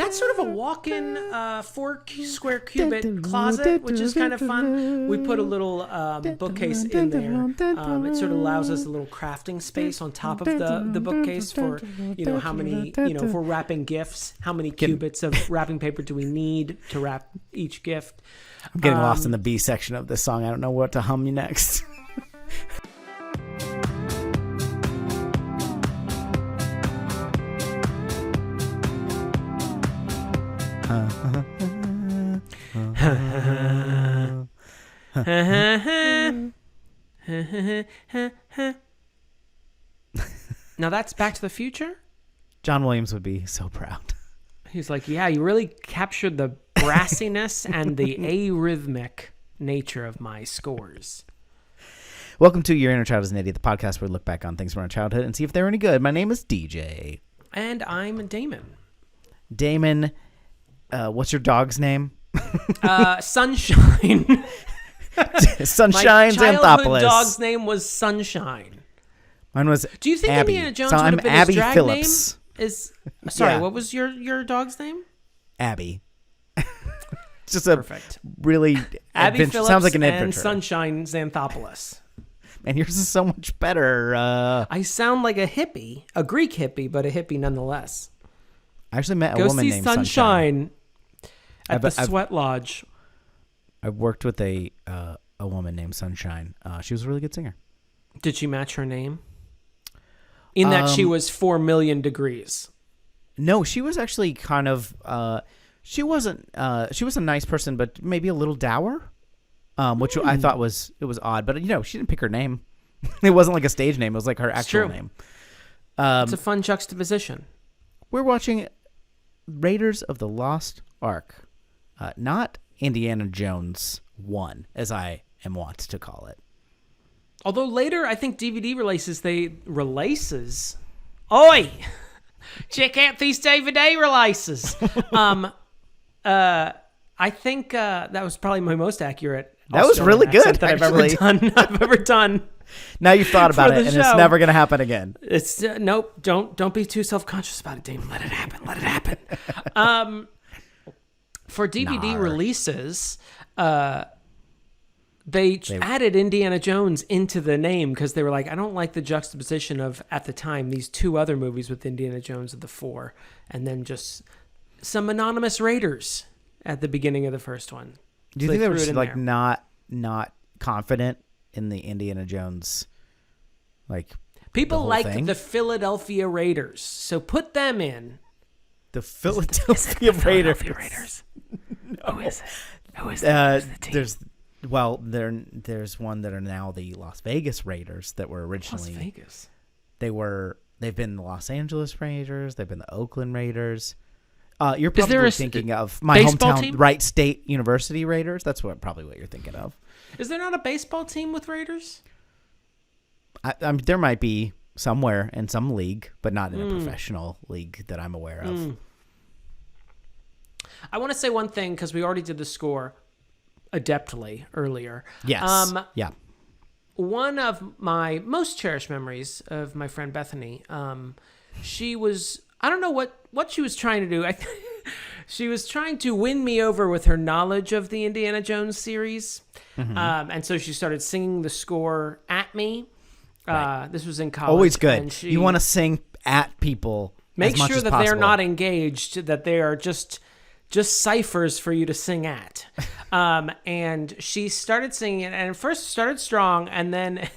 That's sort of a walk-in 4 square cubit closet, which is kind of fun. We put a little bookcase in there. It sort of allows us a little crafting space on top of the bookcase for, how many, if we're wrapping gifts, how many cubits of wrapping paper do we need to wrap each gift? I'm getting lost in the B section of this song. I don't know what to hum you next. Now that's Back to the Future? John Williams would be so proud. He's like, yeah, you really captured the brassiness and the arrhythmic nature of my scores. Welcome to Your Inner Child is an Idiot, the podcast where we look back on things from our childhood and see if they're any good. My name is DJ. And I'm Damon. Damon, what's your dog's name? Sunshine. Sunshine's My childhood Anthopoulos. dog's name was Sunshine. Mine was Do you think Abby. Indiana Jones So would I'm have been Abby his drag Phillips. name? Sorry, Yeah. what was your dog's name? Abby. Just a Perfect. really Abby Phillips sounds like an and adventure. Sunshine Xanthopoulos. And yours is so much better. I sound like a hippie, a Greek hippie, but a hippie nonetheless. I actually met a Go woman see named Sunshine at I've- the Sweat Lodge. I worked with a woman named Sunshine. She was a really good singer. Did she match her name? In that she was 4 million degrees. No, she was actually kind of. She wasn't. She was a nice person, but maybe a little dour, which I thought was odd. But she didn't pick her name. It wasn't like a stage name. It was like her actual name. It's a fun juxtaposition. We're watching Raiders of the Lost Ark, not Indiana Jones 1, as I am wont to call it. Although later, I think DVD releases. Oi! Check out these DVD releases. I think that was probably my most accurate. That was really good, That actually. I've ever done. Now you've thought about For it, the and it's show. never going to happen again. It's nope. Don't be too self-conscious about it, Damon. Let it happen. Let it happen. For DVD releases, they added Indiana Jones into the name because they were like, I don't like the juxtaposition of, at the time, these 2 other movies with Indiana Jones of the 4, and then just some anonymous raiders at the beginning of the first one. Do you So think they were threw it just in like there. not confident in the Indiana Jones, People whole liked thing? the Philadelphia Raiders, so put them in. the Philadelphia Raiders? Raiders. No. Who is it? Who is There's the one that are now the Las Vegas Raiders that were originally Las Vegas. They've been the Los Angeles Raiders. They've been the Oakland Raiders. You're probably thinking of my baseball hometown, team? Wright State University Raiders. That's probably what you're thinking of. Is there not a baseball team with Raiders? There might be somewhere in some league, but not in a professional league that I'm aware of. I want to say one thing because we already did the score adeptly earlier. Yes. Yeah. One of my most cherished memories of my friend Bethany, she was, I don't know what she was trying to do. She was trying to win me over with her knowledge of the Indiana Jones series. And so she started singing the score at me. Right. This was in college. Always good. And You want to sing at people. make as much sure as that possible. they're not engaged, that they are just ciphers for you to sing at. And she started singing it, and at first started strong, and then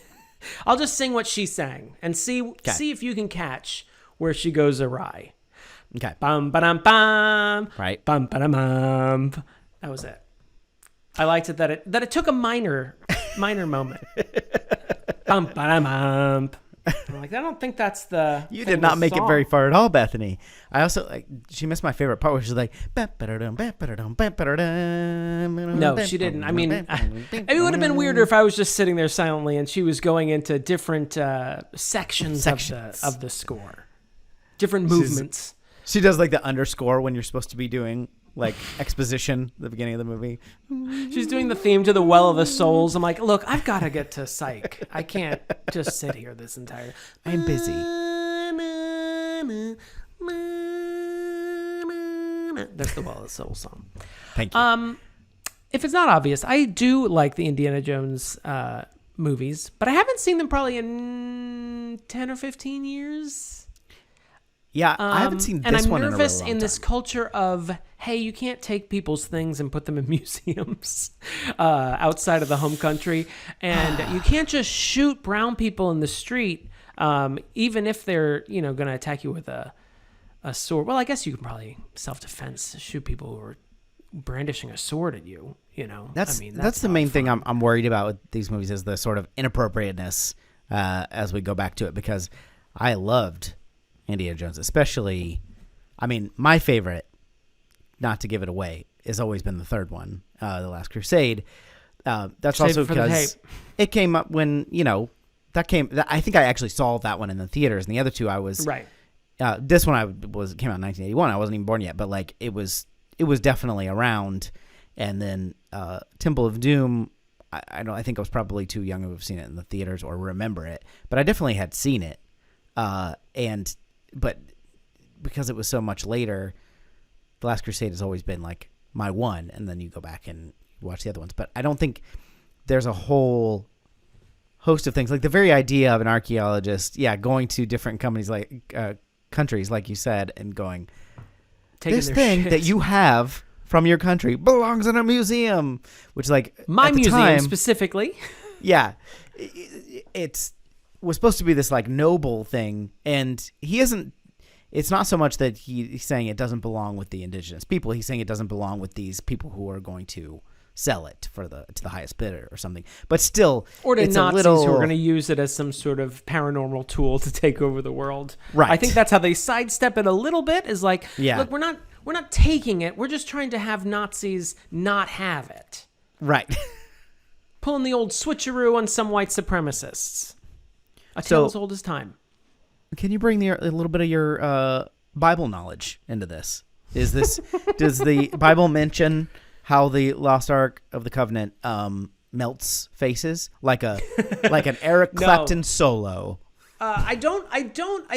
I'll just sing what she sang and see if you can catch where she goes awry. Okay. Bum ba dum bum. Right. Bum ba dum bum. That was it. I liked it that it took a minor moment. Bum ba dum bum. I'm like, I don't think that's the. You did not make it very far at all, Bethany. I also she missed my favorite part where she's like, no, she didn't. I mean, it would have been weirder if I was just sitting there silently and she was going into different sections. Of the score, different movements. She does like the underscore when you're supposed to be doing like exposition at the beginning of the movie. She's doing the theme to the Well of the Souls. I'm like, look, I've got to get to Psych. I can't just sit here this entire. I'm busy. That's the Well of the Soul song. Thank you. If it's not obvious, I do like the Indiana Jones movies, but I haven't seen them probably in 10 or 15 years. Yeah, I haven't seen this one in a really long time. And I'm nervous in this culture of, hey, you can't take people's things and put them in museums outside of the home country. And you can't just shoot brown people in the street, even if they're, going to attack you with a sword. Well, I guess you can probably self-defense shoot people who are brandishing a sword at you. That's the main thing I'm worried about with these movies is the sort of inappropriateness as we go back to it, because I loved Indiana Jones, especially, my favorite, not to give it away, has always been the third one, The Last Crusade. That's Save also because it came up when, I think I actually saw that one in the theaters, and the other two I was... Right. This one came out in 1981. I wasn't even born yet, but it was definitely around. And then Temple of Doom, I think I was probably too young to have seen it in the theaters or remember it, but I definitely had seen it. But because it was so much later, The Last Crusade has always been my one, and then you go back and watch the other ones. But I don't think there's a whole host of things, like the very idea of an archaeologist, going to different countries, like you said, and going, this thing that you have from your country belongs in a museum, which my museum specifically. Yeah, it was supposed to be this noble thing, and he isn't. It's not so much that he's saying it doesn't belong with the indigenous people. He's saying it doesn't belong with these people who are going to sell it to the highest bidder or something. But still, or to Nazis who are going to use it as some sort of paranormal tool to take over the world. Right. I think that's how they sidestep it a little bit. Is look, we're not taking it. We're just trying to have Nazis not have it. Right. Pulling the old switcheroo on some white supremacists. A tale as old as time. Can you bring a little bit of your Bible knowledge into this? Does the Bible mention how the Lost Ark of the Covenant melts faces like an Eric Clapton solo? I don't. I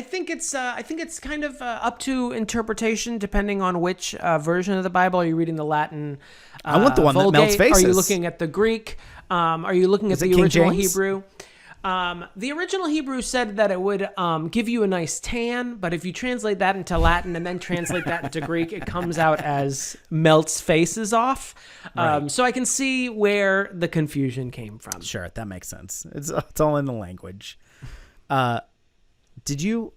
think it's kind of up to interpretation depending on which version of the Bible. Are you reading the Latin? I want the one Vulgate? That melts faces. Are you looking at the Greek? Are you looking at the original Hebrew? The original Hebrew said that it would give you a nice tan, but if you translate that into Latin and then translate that into Greek, it comes out as melts faces off. Right. So I can see where the confusion came from. Sure, that makes sense. It's all in the language. Were you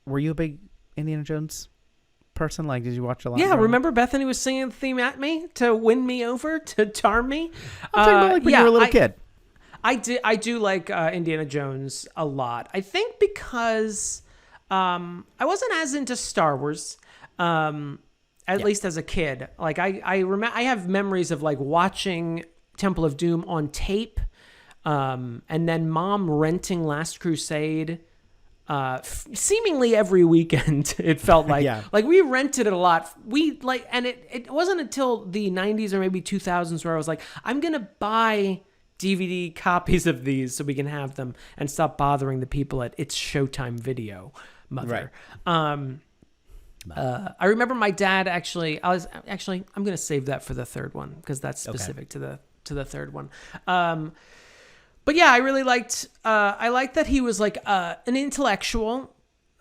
a big Indiana Jones person? Did you watch a lot? Yeah, remember Bethany was singing the theme at me to win me over, to charm me? I'm talking about when you were a little kid. I do like Indiana Jones a lot. I think because I wasn't as into Star Wars, at least as a kid. I have memories of watching Temple of Doom on tape, and then Mom renting Last Crusade. Seemingly every weekend, it felt like. Yeah. We rented it a lot. And it wasn't until the 90s or maybe 2000s where I was like, I'm gonna buy DVD copies of these so we can have them and stop bothering the people at It's Showtime Video, Mother. Right. I remember my dad I'm going to save that for the third one because that's specific to the third one. But yeah, I really liked that he was an intellectual,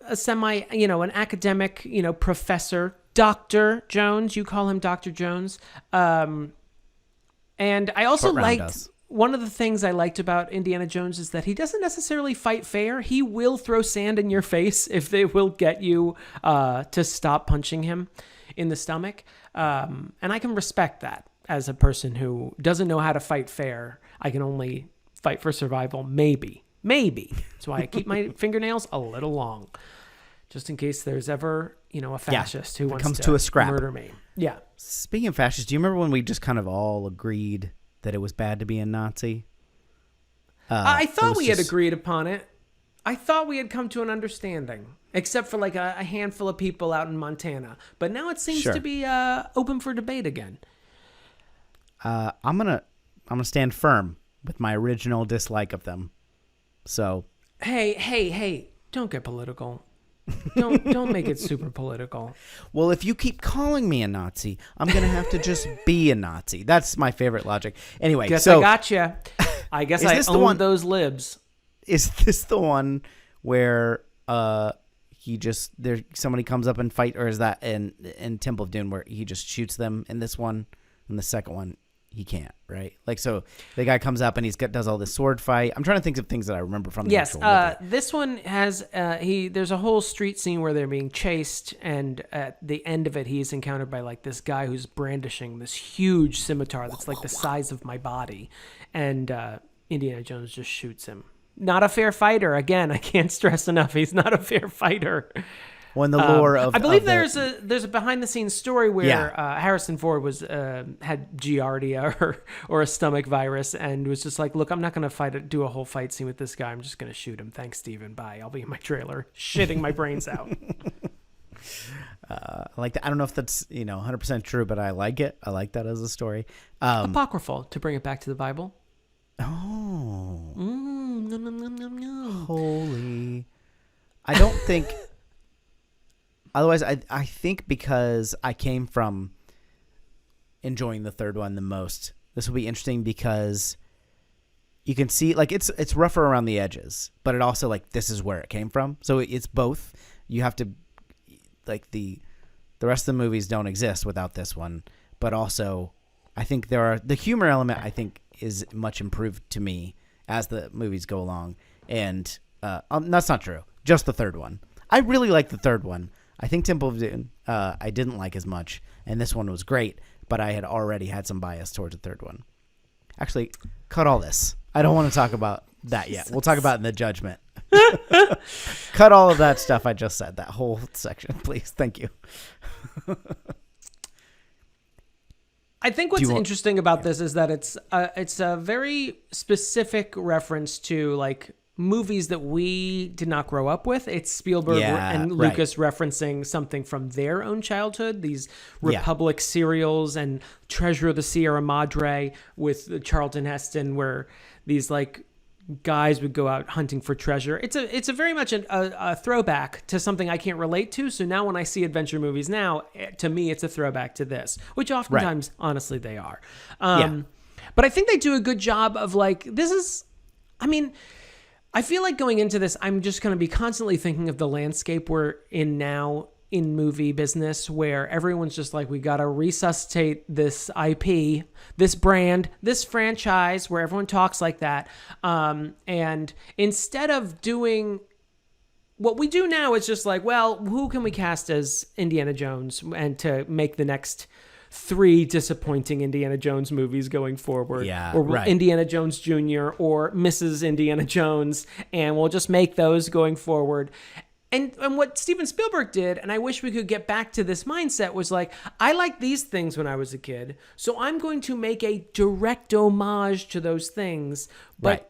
a an academic, professor, Dr. Jones. You call him Dr. Jones. And I also liked... One of the things I liked about Indiana Jones is that he doesn't necessarily fight fair. He will throw sand in your face if they will get you to stop punching him in the stomach. And I can respect that as a person who doesn't know how to fight fair. I can only fight for survival, maybe. That's why I keep my fingernails a little long, just in case there's ever, a fascist who wants to murder me. Yeah. Speaking of fascists, do you remember when we just kind of all agreed that it was bad to be a Nazi? I thought we had agreed upon it. I thought we had come to an understanding, except for a handful of people out in Montana. But now it seems to be open for debate again. I'm gonna stand firm with my original dislike of them. So hey, don't get political. Don't make it super political. Well, if you keep calling me a Nazi, I'm going to have to just be a Nazi. That's my favorite logic. Anyway, Guess so I gotcha. I guess I own those libs. Is this the one where somebody comes up and fight, or is that in Temple of Doom where he just shoots them in this one, and the second one he can't, right? Like, so the guy comes up and does all this sword fight. I'm trying to think of things that I remember from the actual movie. This one has there's a whole street scene where they're being chased, and at the end of it he's encountered by like this guy who's brandishing this huge scimitar that's like the size of my body, and Indiana Jones just shoots him. Not a fair fighter. Again, I can't stress enough, he's not a fair fighter. When the lore of I believe there's a behind the scenes story where Harrison Ford was had Giardia or a stomach virus and was just like, look, I'm not going to do a whole fight scene with this guy. I'm just going to shoot him. Thanks, Steven. Bye. I'll be in my trailer shitting my brains out. Like that. I don't know if that's 100% true, but I like it. I like that as a story. Apocryphal, to bring it back to the Bible. Oh, No. Holy! I don't think. Otherwise, I think because I came from enjoying the third one the most, this will be interesting because you can see, like, it's rougher around the edges, but it also, like, this is where it came from. So it's both. You have to, like, the rest of the movies don't exist without this one, but also I think the humor element, I think, is much improved to me as the movies go along. And that's not true. Just the third one. I really like the third one. I think Temple of Doom I didn't like as much, and this one was great, but I had already had some bias towards the third one. Actually, cut all this. I don't want to talk about that yet. We'll talk about it in the judgment. Cut all of that stuff I just said, that whole section, please. Thank you. I think what's interesting about this is that it's a very specific reference to, like, movies that we did not grow up with. It's Spielberg and Lucas referencing something from their own childhood, these Republic serials and Treasure of the Sierra Madre with Charlton Heston, where these, like, guys would go out hunting for treasure. It's a very much a throwback to something I can't relate to. So now when I see adventure movies now, to me, it's a throwback to this, which oftentimes, honestly, they are. But I think they do a good job of, like, I feel like going into this, I'm just going to be constantly thinking of the landscape we're in now in movie business, where everyone's just like, we got to resuscitate this IP, this brand, this franchise, where everyone talks like that. And instead of doing what we do now, is just like, well, who can we cast as Indiana Jones and to make the next 3 disappointing Indiana Jones movies going forward, Indiana Jones Jr. or Mrs. Indiana Jones, and we'll just make those going forward. And what Steven Spielberg did, and I wish we could get back to this mindset, was like, I liked these things when I was a kid, so I'm going to make a direct homage to those things, but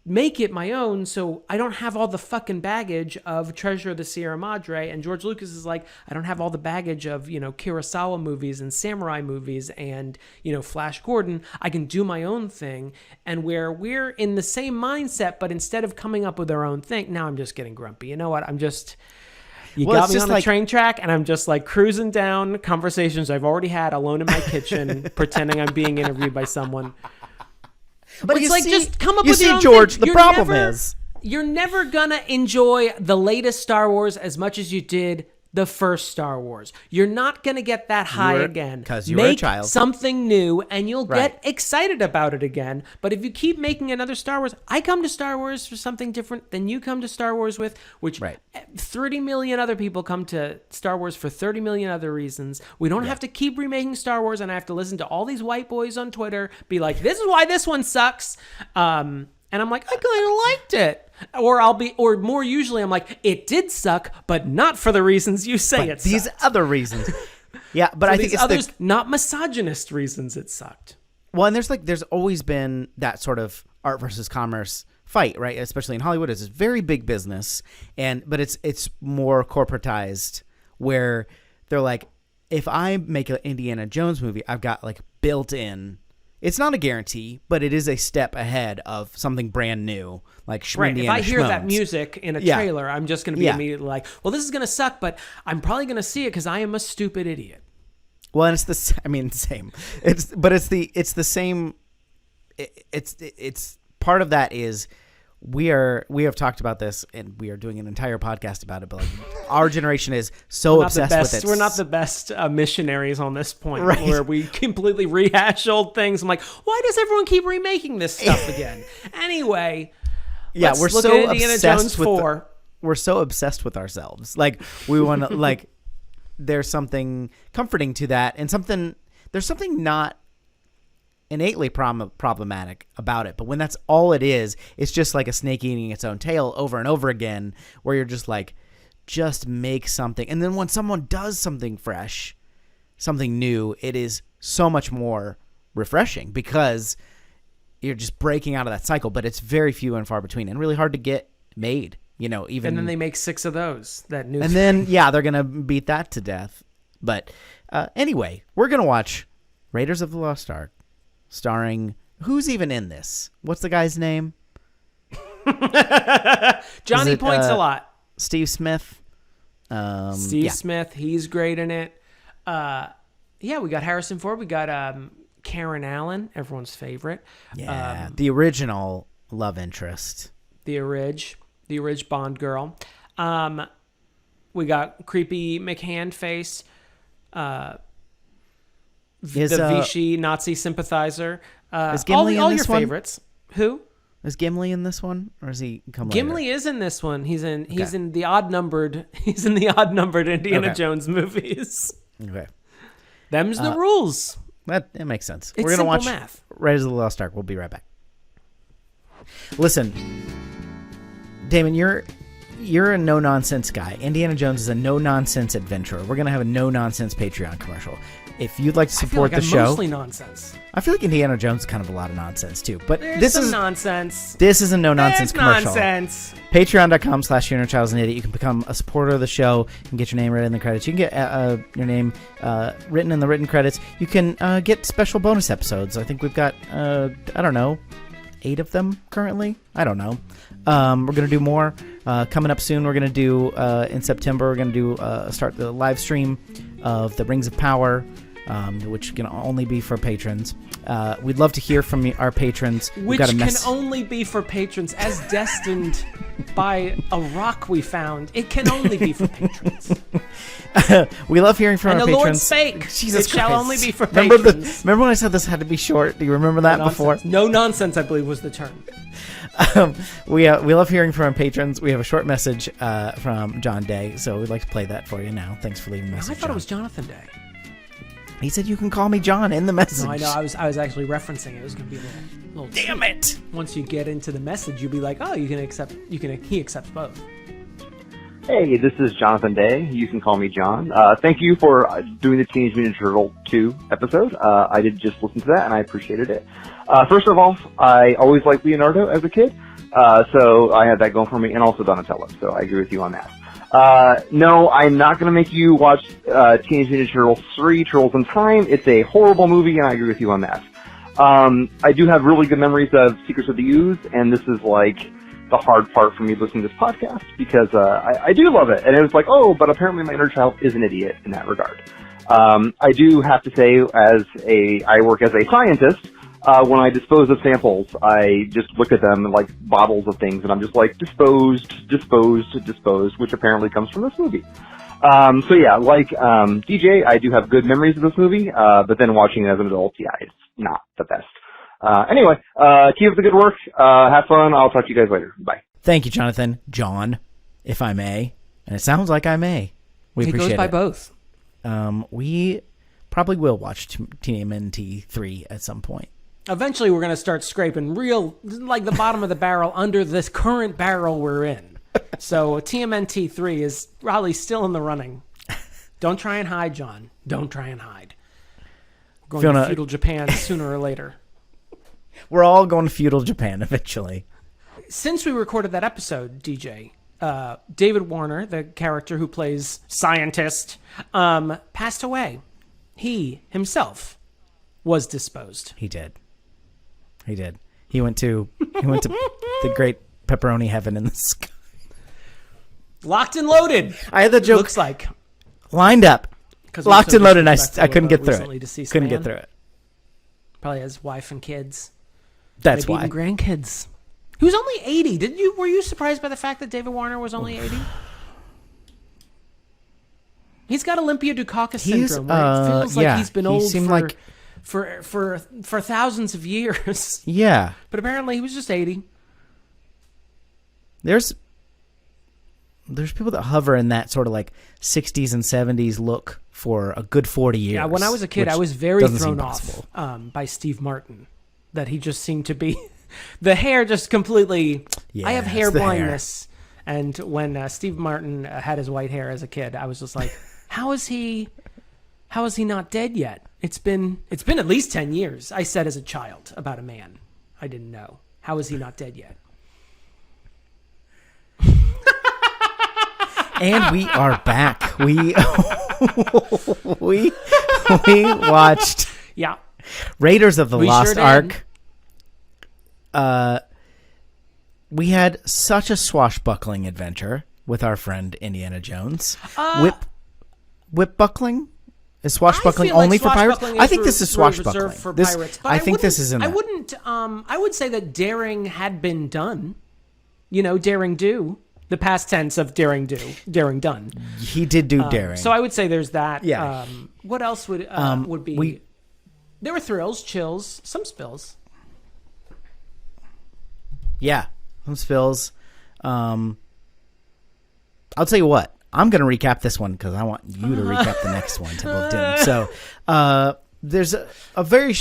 make it my own, so I don't have all the fucking baggage of Treasure of the Sierra Madre. And George Lucas is like, I don't have all the baggage of, Kurosawa movies and samurai movies and, Flash Gordon. I can do my own thing. And where we're in the same mindset, but instead of coming up with our own thing, now I'm just getting grumpy. You know what? You got me on a train track, and I'm just, like, cruising down conversations I've already had alone in my kitchen, pretending I'm being interviewed by someone. But it's like, just come up with your own George, thing. The problem is you're never gonna enjoy the latest Star Wars as much as you did the first Star Wars. You're not gonna get that high again. Because you're a child. Make something new, and you'll get excited about it again. But if you keep making another Star Wars, I come to Star Wars for something different than you come to Star Wars with, which 30 million other people come to Star Wars for 30 million other reasons. We don't have to keep remaking Star Wars, and I have to listen to all these white boys on Twitter be like, this is why this one sucks. And I'm like, I kind of liked it. Or more usually I'm like, it did suck, but not for the reasons you say it sucked. These other reasons. Yeah, but I think it's others, not misogynist reasons it sucked. Well, and there's always been that sort of art versus commerce fight, right? Especially in Hollywood, it's very big business, but it's more corporatized, where they're like, if I make an Indiana Jones movie, I've got, like, built in it's not a guarantee, but it is a step ahead of something brand new, like Right. If I hear that Schmones. music in a trailer, I'm just going to be immediately like, well, this is going to suck, but I'm probably going to see it because I am a stupid idiot. Well, and it's the same. It's the same. It's part of that is we have talked about this and we are doing an entire podcast about it, but like our generation is so obsessed with it. We're not the best missionaries on this point, Right. where we completely rehash old things. I'm like, why does everyone keep remaking this stuff again? Anyway, Yeah, let's we're look so at Indiana obsessed Jones with 4. We're so obsessed with ourselves. Like we want to like there's something comforting to that, and there's something not innately problematic about it. But when that's all it is, it's just like a snake eating its own tail over and over again, where you're just like, just make something. And then when someone does something fresh, something new, it is so much more refreshing because you're just breaking out of that cycle. But it's very few and far between and really hard to get made. Even And then they make 6 of those. That new. and then they're gonna beat that to death. But anyway, we're gonna watch Raiders of the Lost Ark, starring who's even in this? What's the guy's name? Johnny points a lot. Steve Smith. Smith, he's great in it. We got Harrison Ford. We got Karen Allen, everyone's favorite. Yeah, the original love interest. The Orig Bond girl. We got creepy McHand face. The Vichy Nazi sympathizer. Is Gimli in all this your one? favorites. Who? Is Gimli in this one, or is he come later? Gimli is in this one. He's in the odd numbered Indiana Jones movies. Okay, Them's the rules. it makes sense. It's We're gonna watch simple math. Raiders of the Lost Ark. We'll be right back. Listen, Damon, you're a no-nonsense guy. Indiana Jones is a no-nonsense adventurer. We're going to have a no-nonsense Patreon commercial. If you'd like to support the show... mostly nonsense. I feel like Indiana Jones is kind of a lot of nonsense, too. But There's some nonsense. This is a no-nonsense There's commercial. Nonsense. Patreon.com/YourInnerChild's an Idiot. You can become a supporter of the show and get your name written in the credits. You can get your name written in the written credits. You can get special bonus episodes. I think we've got, 8 of them currently. I don't know. We're going to do more coming up soon. We're going to do in September. We're going to do start the live stream of the Rings of Power, which can only be for patrons. We'd love to hear from our patrons. Which can only be for patrons, as destined by a rock we found. It can only be for patrons. We love hearing from and our the patrons. Lord spake. Jesus it Christ. shall only be for patrons. Remember when I said this had to be short? Do you remember that before? No nonsense, I believe, was the term. We love hearing from our patrons. We have a short message from John Day, so we'd like to play that for you now. Thanks for leaving a message. I thought it was Jonathan Day. He said you can call me John in the message. No, I know. I was actually referencing it. It was going to be a little. Damn it! Once you get into the message, you'll be like, oh, he accepts both. Hey, this is Jonathan Day. You can call me John. Thank you for doing the Teenage Mutant Ninja Turtle 2 episode. I did just listen to that, and I appreciated it. First of all, I always liked Leonardo as a kid, so I had that going for me, and also Donatello, so I agree with you on that. No, I'm not going to make you watch Teenage Mutant Ninja Turtles 3, Turtles in Time. It's a horrible movie, and I agree with you on that. I do have really good memories of Secrets of the Ooze, and this is like the hard part for me listening to this podcast, because I do love it, and it was like, oh, but apparently my inner child is an idiot in that regard. I do have to say, I work as a scientist, when I dispose of samples, I just look at them like bottles of things, and I'm just like, disposed, which apparently comes from this movie. So yeah, like DJ, I do have good memories of this movie, but then watching it as an adult, yeah, it's not the best. Anyway, keep up the good work. Have fun. I'll talk to you guys later. Bye. Thank you, Jonathan. John, if I may. And it sounds like I may. We appreciate it. It goes by both. We probably will watch TMNT 3 at some point. Eventually, we're going to start scraping like the bottom of the barrel under this current barrel we're in. So TMNT 3 is probably still in the running. Don't try and hide, John. Don't try and hide. We're going to feudal Japan sooner or later. We're all going to feudal Japan eventually. Since we recorded that episode, DJ, David Warner, the character who plays scientist, passed away. He himself was disposed. He did. he did. He went to the great pepperoni heaven in the sky. Locked and loaded. I had the joke. Looks like lined up. Locked and loaded, and I couldn't get through recently it. deceased Couldn't man. get through it. Probably has wife and kids. That's Maybe why. even grandkids. He was only 80. Were you surprised by the fact that David Warner was only 80? He's got Olympia Dukakis syndrome, where it feels like he's been old for thousands of years. Yeah. But apparently he was just 80. There's people that hover in that sort of like 60s and 70s look for a good 40 years. Yeah, when I was a kid, I was very thrown off by Steve Martin. That he just seemed to be... The hair just completely... I have hair blindness. And when Steve Martin had his white hair as a kid, I was just like, how is he not dead yet? It's been at least 10 years. I said as a child about a man I didn't know. How is he not dead yet? And we are back. We watched Raiders of the Lost Ark. We had such a swashbuckling adventure with our friend Indiana Jones. Whip buckling? Is swashbuckling only for pirates? I think this is swashbuckling. For pirates, but I think this is in I wouldn't. I would say that daring had been done. Daring do. The past tense of daring done. He did do daring. So I would say there's that. Yeah. What else would be? There were thrills, chills, some spills. Yeah, some spills. I'll tell you what. I'm going to recap this one because I want you to recap the next one. Temple of Doom. So there's a very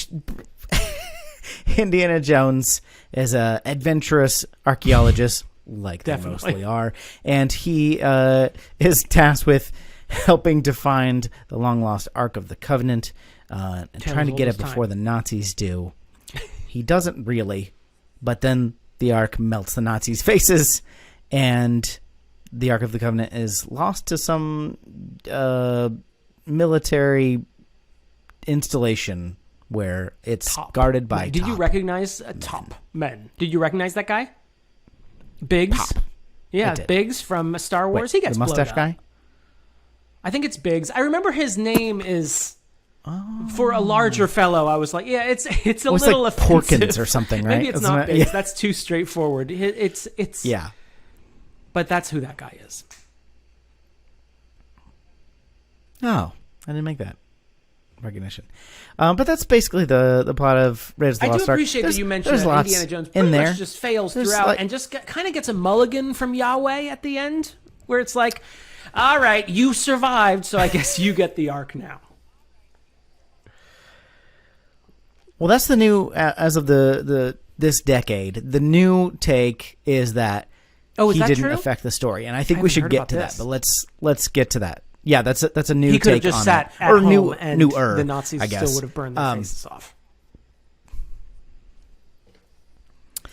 Indiana Jones is a adventurous archaeologist, like they mostly are, and he is tasked with helping to find the long lost Ark of the Covenant and trying to get it before the Nazis do. He doesn't really, but then the Ark melts the Nazis' faces, and the Ark of the Covenant is lost to some military installation where it's guarded by Did you recognize Top Men? Did you recognize that guy? Biggs? Pop. Yeah, Biggs from Star Wars. Wait, he gets the mustache blown up. guy? I think it's Biggs. I remember his name is... For a larger fellow, I was like, yeah, it's a little like offensive. Porkins or something, right? Maybe it's Isn't not it? Biggs. Yeah. That's too straightforward. It's Yeah. But that's who that guy is. Oh, I didn't make that recognition. But that's basically the plot of Raiders of the Lost Ark. I do appreciate that you mentioned that lots Indiana Jones in pretty there. much just fails There's throughout and just kind of gets a mulligan from Yahweh at the end, where it's like, all right, you survived, so I guess you get the Ark now. Well, that's the new, as of this decade, the new take is that he didn't affect the story, and I think we should get to that. But let's get to that. Yeah, that's a new take on it. He could have just sat at home and the Nazis still would have burned their faces off.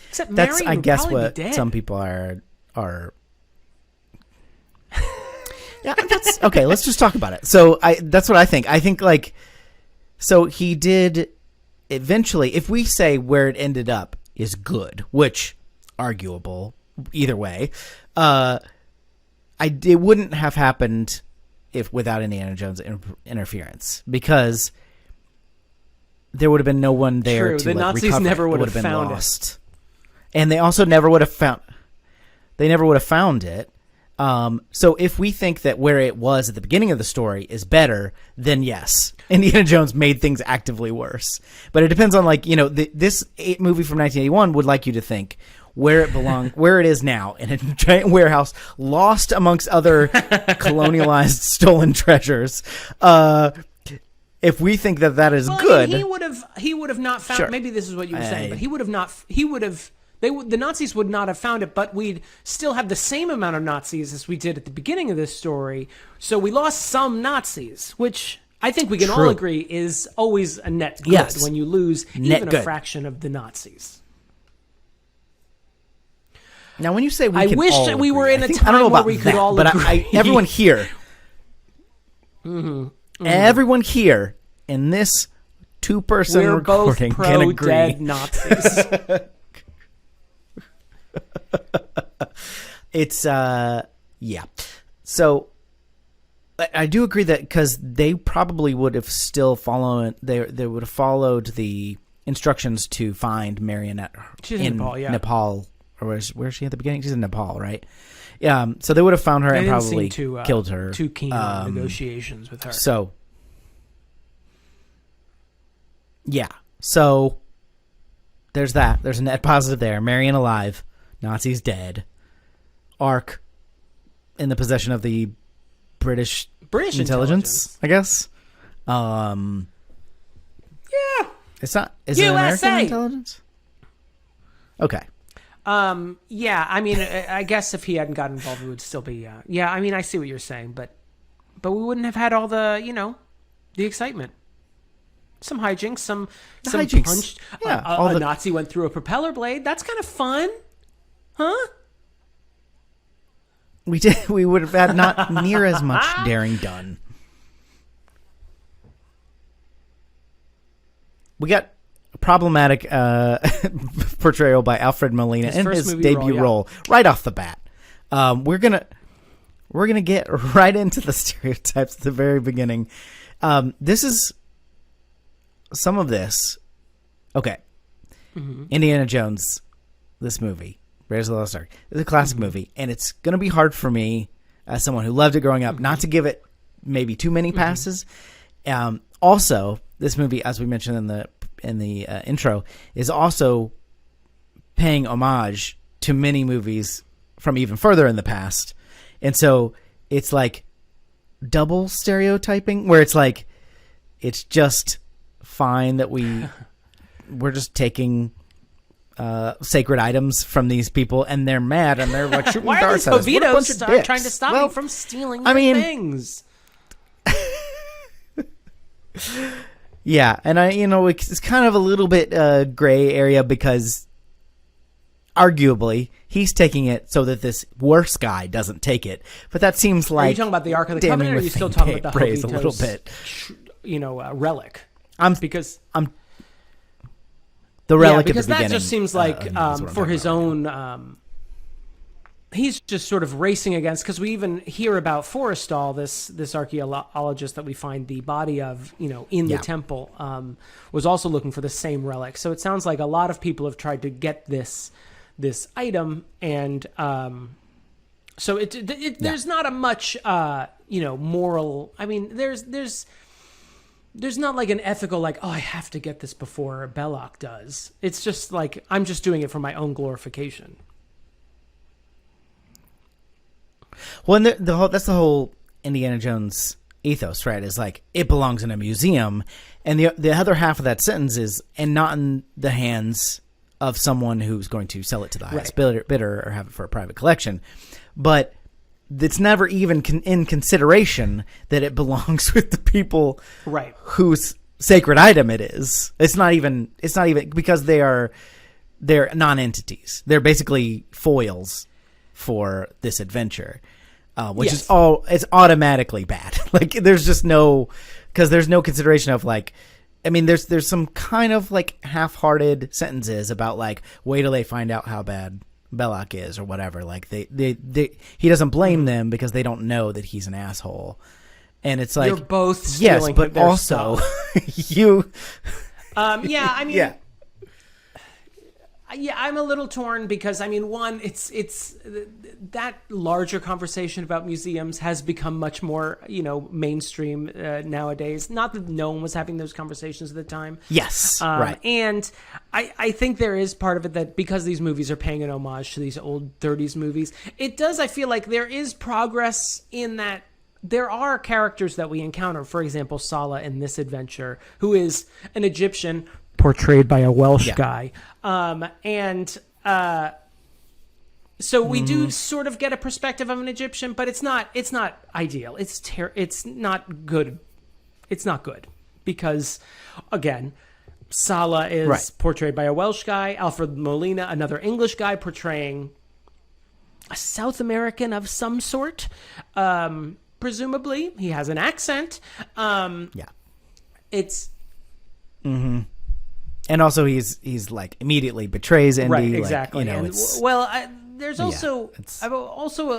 Except that's, Mary I would guess, probably what be dead. some people are. Yeah, that's okay. Let's just talk about it. So that's what I think. I think so he did. Eventually, if we say where it ended up is good, which arguable either way, it wouldn't have happened without Indiana Jones interference, because there would have been no one there. True. To the Nazis recover. never would have been found lost. And they also never would have found. They never would have found it. So if we think that where it was at the beginning of the story is better, then yes, Indiana Jones made things actively worse. But it depends on this movie from 1981 would like you to think where it belongs, where it is now in a giant warehouse, lost amongst other colonialized stolen treasures. If we think that is good, he would have not found. Sure. Maybe this is what you were saying, but he would have not. He would have. The Nazis would not have found it, but we'd still have the same amount of Nazis as we did at the beginning of this story. So we lost some Nazis, which I think we can all agree is always a net good when you lose even a fraction of the Nazis. Now, when you say we I can wish all that we agree, were in a I don't time know where about we could that, all but agree. Everyone here, Mm-hmm. everyone here in this two-person We're both recording can agree. pro-dead Nazis. It's yeah. So I do agree that because they probably would have still followed. They would have followed the instructions to find Marionette She's in Nepal, yeah. Nepal, or where's she at the beginning? She's in Nepal, right? So they would have found her They and didn't probably seem killed her. too keen on negotiations with her. So yeah, so there's that. There's a net positive there. Marion alive, Nazis dead. Ark in the possession of the British intelligence, I guess. Yeah. It's not. Is it American intelligence? Okay. Yeah. I mean, I guess if he hadn't gotten involved, it would still be. Yeah. I mean, I see what you're saying, but we wouldn't have had all the the excitement. Some hijinks, some hijinks. punched. Yeah, a Nazi went through a propeller blade. That's kind of fun, huh? We would have had not near as much daring done. We got a problematic portrayal by Alfred Molina in his debut role right off the bat. We're gonna get right into the stereotypes at the very beginning. This is some of this. Okay, Indiana Jones, this movie. Raiders of the Lost Ark. It's a classic movie, and it's going to be hard for me, as someone who loved it growing up, not to give it maybe too many passes. Also, this movie, as we mentioned in the intro, is also paying homage to many movies from even further in the past, and so it's like double stereotyping, where it's like it's just fine that we're just taking sacred items from these people, and they're mad, and they're like shooting darts at us. What a bunch of dicks. Trying to stop me from stealing things. Yeah, and it's kind of a little bit gray area because arguably he's taking it so that this worse guy doesn't take it, but that seems like. Are you talking about the Ark of the Covenant, or are you still talking about the Hovitos, a little bit? Relic. The relic because at the beginning. That just seems like for his own. He's just sort of racing against, because we even hear about Forrestal, this archaeologist that we find the body of, in the temple, was also looking for the same relic. So it sounds like a lot of people have tried to get this item, and so there's not a much moral. I mean, there's not like an ethical, like, oh, I have to get this before Belloc does. It's just like, I'm just doing it for my own glorification. Well, and that's the whole Indiana Jones ethos, right? Is like, it belongs in a museum. And the other half of that sentence is, and not in the hands of someone who's going to sell it to the highest bidder or have it for a private collection. But it's never even in consideration that it belongs with the people whose sacred item it is. It's not even because they're non-entities. They're basically foils for this adventure, which is it's automatically bad. Like, there's just because there's no consideration of, like, I mean, there's some kind of like half-hearted sentences about, like, wait till they find out how bad Belloc is or whatever. Like, he doesn't blame them because they don't know that he's an asshole. And it's like, you're both stealing but also you. Yeah, I mean, yeah, I'm a little torn because, I mean, one, it's that larger conversation about museums has become much more, mainstream nowadays. Not that no one was having those conversations at the time. Yes, right. And I think there is part of it that because these movies are paying an homage to these old 30s movies, it does, I feel like there is progress in that there are characters that we encounter. For example, Salah in this adventure, who is an Egyptian portrayed by a Welsh guy. So we do sort of get a perspective of an Egyptian, but it's not ideal. It's not good. It's not good because, again, Salah is portrayed by a Welsh guy. Alfred Molina, another English guy, portraying a South American of some sort. Presumably, he has an accent. It's And also he's like immediately betrays Indy. Right, exactly. Like, there's also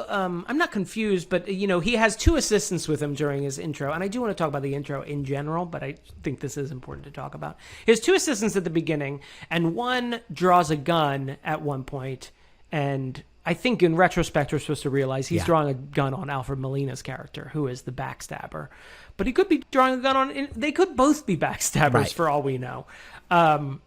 I'm not confused, but he has 2 assistants with him during his intro, and I do want to talk about the intro in general, but I think this is important to talk about. He has 2 assistants at the beginning, and one draws a gun at one point, and I think in retrospect we're supposed to realize he's drawing a gun on Alfred Molina's character, who is the backstabber. But he could be drawing a gun on... They could both be backstabbers for all we know. Right.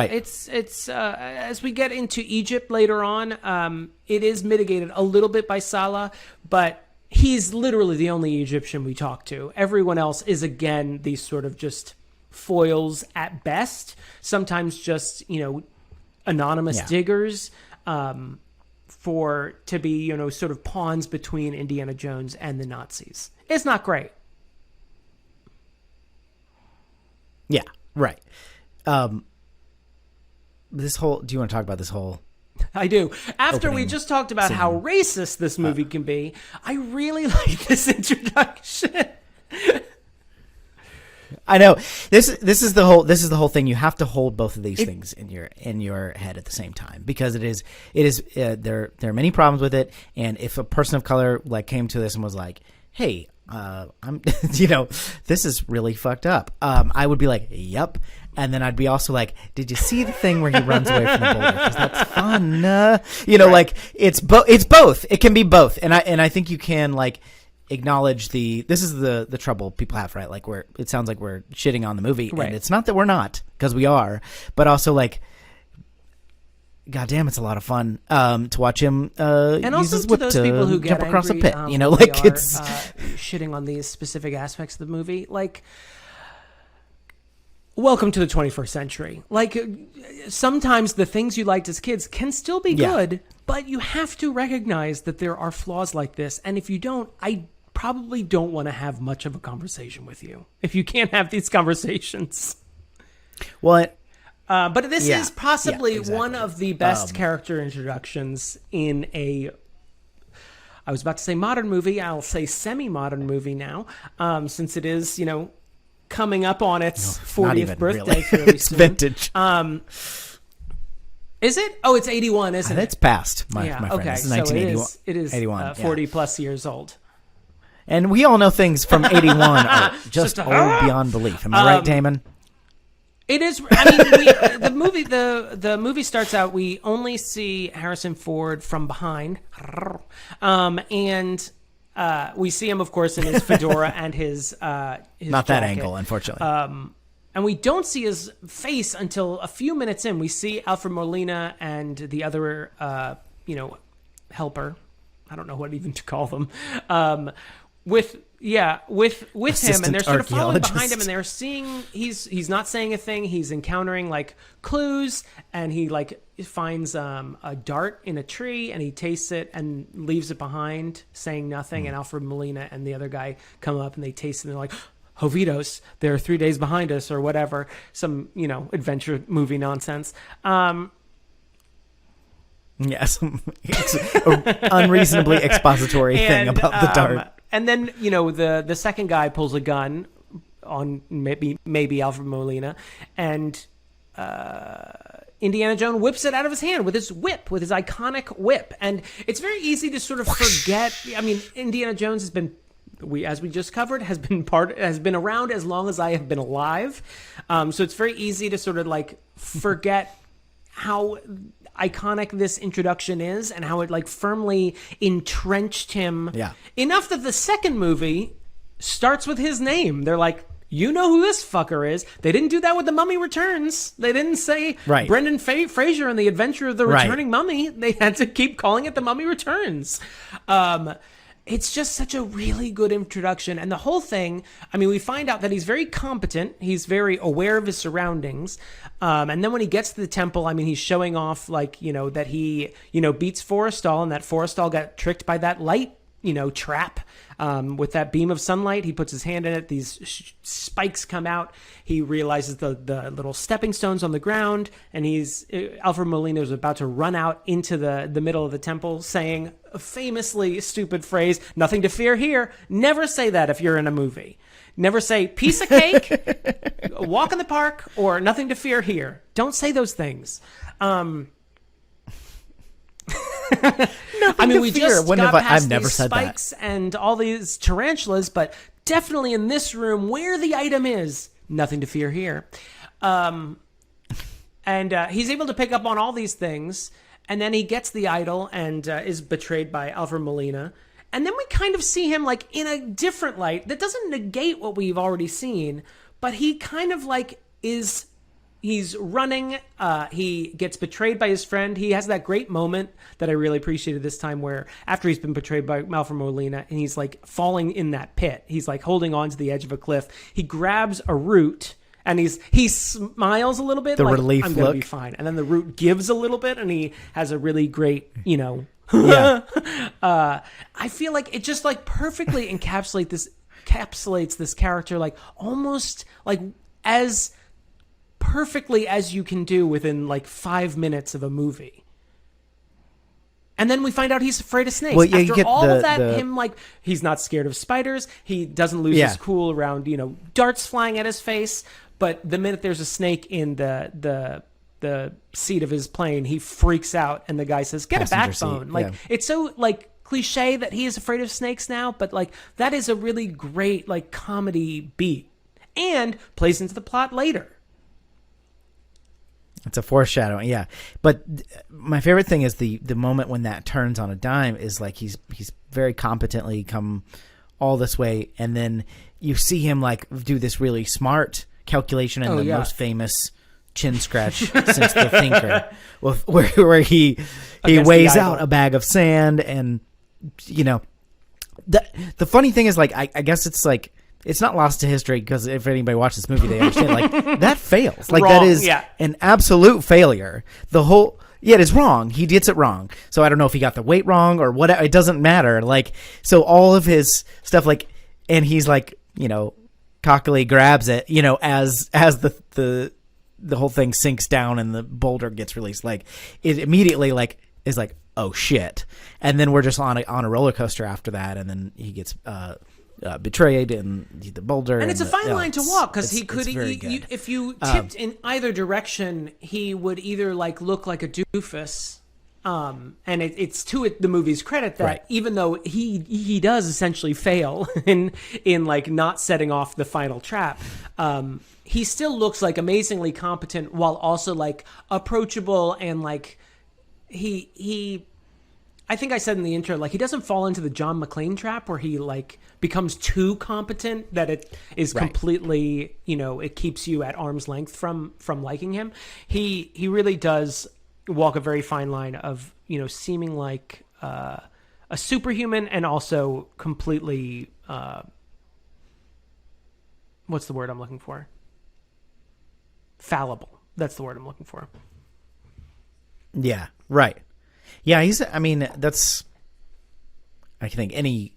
Yeah, it's as we get into Egypt later on, it is mitigated a little bit by Salah, but he's literally the only Egyptian we talk to. Everyone else is, again, these sort of just foils at best. Sometimes just, anonymous diggers to be, sort of pawns between Indiana Jones and the Nazis. It's not great. Yeah, right. This whole... Do you want to talk about this whole... I do. After we just talked about how racist this movie can be, I really like this introduction. I know. This is the whole thing. You have to hold both of these things in your head at the same time, because it is there are many problems with it, and if a person of color like came to this and was like, "Hey, I'm this is really fucked up," I would be like, "Yep." And then I'd be also like, "Did you see the thing where he runs away from the boulder? Because that's fun." Like it's both. It can be both, and I think you can like acknowledge this is the trouble people have, right? Like it sounds like we're shitting on the movie, and it's not that we're not, because we are, but also like, goddamn, it's a lot of fun to watch him and use also his whip to those to people who get jump across angry, a pit. Like it's shitting on these specific aspects of the movie. Like, welcome to the 21st century. Like, sometimes the things you liked as kids can still be good, but you have to recognize that there are flaws like this. And if you don't, I probably don't want to have much of a conversation with you if you can't have these conversations. What? But this is possibly one of the best character introductions in a... I was about to say modern movie. I'll say semi-modern movie now, since it is, coming up on its 40th birthday fairly it's soon. Vintage. Is it? Oh, it's 81, isn't it? It's past, my friend. Okay, It's so 1981. it is 81, 40 plus years old. And we all know things from 81 are just old beyond belief. Am I right, Damon? It is. I mean, the movie starts out. We only see Harrison Ford from behind, and we see him, of course, in his fedora and his not that jacket. angle, unfortunately. And we don't see his face until a few minutes in. We see Alfred Molina and the other, helper. I don't know what even to call them. With him, and they're sort of following behind him, and they're seeing he's not saying a thing. He's encountering like clues, and he like finds a dart in a tree, and he tastes it and leaves it behind, saying nothing. And Alfred Molina and the other guy come up and they taste it, and they're like, Jovitos, they're 3 days behind us, or whatever, some adventure movie nonsense. Yes, it's an unreasonably expository thing about the dart. And then the second guy pulls a gun on maybe Alfred Molina, and Indiana Jones whips it out of his hand with his iconic whip. And it's very easy to sort of forget. I mean, Indiana Jones has been, as we just covered, has been around as long as I have been alive. So it's very easy to sort of like forget how iconic this introduction is and how it like firmly entrenched him enough that the second movie starts with his name. They're like, you know who this fucker is. They didn't do that with The Mummy Returns. They didn't say Brendan Fraser and the Adventure of the Returning Mummy. They had to keep calling it The Mummy Returns. It's just such a really good introduction. And the whole thing, I mean, we find out that he's very competent. He's very aware of his surroundings. And then when he gets to the temple, I mean, he's showing off like, that he, beats Forrestal, and that Forrestal got tricked by that light, trap. With that beam of sunlight, he puts his hand in it. These spikes come out. He realizes the little stepping stones on the ground, and Alfred Molina is about to run out into the middle of the temple, saying a famously stupid phrase, "Nothing to fear here." Never say that if you're in a movie. Never say piece of cake, walk in the park, or nothing to fear here. Don't say those things. I mean, we just got past I've never these said spikes and all these tarantulas, but definitely in this room where the item is, nothing to fear here. And he's able to pick up on all these things, and then he gets the idol and is betrayed by Alfred Molina. And then we kind of see him like in a different light that doesn't negate what we've already seen, but he kind of like he's running. He gets betrayed by his friend. He has that great moment that I really appreciated this time where after he's been betrayed by Alfred Molina and he's like falling in that pit, he's like holding on to the edge of a cliff. He grabs a root and he smiles a little bit. The like, relief I'm look. gonna be fine. And then the root gives a little bit and he has a really great, Yeah. I feel like it just like perfectly encapsulates this character, like almost like as perfectly as you can do within like 5 minutes of a movie. And then we find out he's afraid of snakes. Well, yeah, you After get all of that, the- him like he's not scared of spiders. He doesn't lose his cool around darts flying at his face. But the minute there's a snake in the seat of his plane, he freaks out, and the guy says, "Get Passenger a backbone." seat, Like yeah. it's so like cliche that he is afraid of snakes now, but like that is a really great like comedy beat, and plays into the plot later. It's a foreshadowing, yeah. But my favorite thing is the moment when that turns on a dime is like he's very competently come all this way, and then you see him like do this really smart calculation in most famous chin scratch since the Thinker, where he weighs out a bag of sand, and the funny thing is like I guess it's like. It's not lost to history because if anybody watches this movie, they understand like that fails. Like that is an absolute failure. It is wrong. He gets it wrong. So I don't know if he got the weight wrong or what. It doesn't matter. Like, so all of his stuff, like, and he's like, cockily grabs it, as the whole thing sinks down and the boulder gets released. Like it immediately like is like, oh shit. And then we're just on a roller coaster after that. And then he gets, betrayed and the boulder, and it's a fine line to walk because he could, if you tipped in either direction, he would either like look like a doofus, and it's to the movie's credit that even though he does essentially fail in like not setting off the final trap, he still looks like amazingly competent while also like approachable and like he. I think I said in the intro, like he doesn't fall into the John McClane trap where he like becomes too competent that it is completely, it keeps you at arm's length from liking him. He really does walk a very fine line of, seeming like a superhuman and also completely, what's the word I'm looking for? Fallible. That's the word I'm looking for. Yeah, right. Yeah, that's, I think any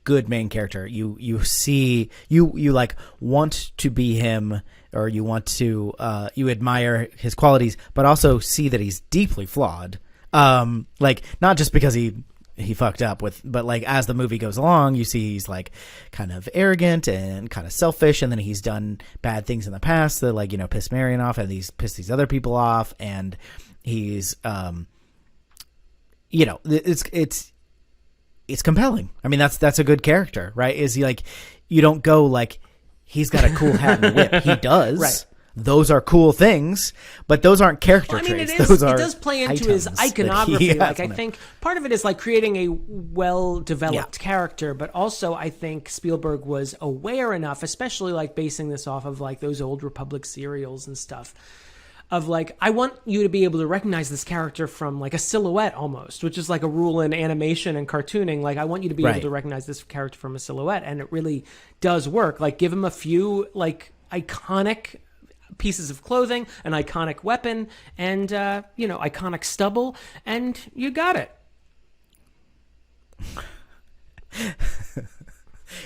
good main character, you see, you like want to be him, or you want to, you admire his qualities, but also see that he's deeply flawed. Like not just because he fucked up but like as the movie goes along, you see he's like kind of arrogant and kind of selfish, and then he's done bad things in the past that like, piss Marion off, and he's pissed these other people off, and he's, it's compelling. I mean, that's a good character, right? Is he like, you don't go like, he's got a cool hat and whip. He does. Right. Those are cool things, but those aren't character traits. It does play into his iconography. Like I think part of it is like creating a well-developed character, but also I think Spielberg was aware enough, especially like basing this off of like those old Republic serials and stuff, of like, I want you to be able to recognize this character from like a silhouette almost, which is like a rule in animation and cartooning. Like I want you to be able to recognize this character from a silhouette, and it really does work. Like give him a few like iconic pieces of clothing, an iconic weapon, and iconic stubble, and you got it.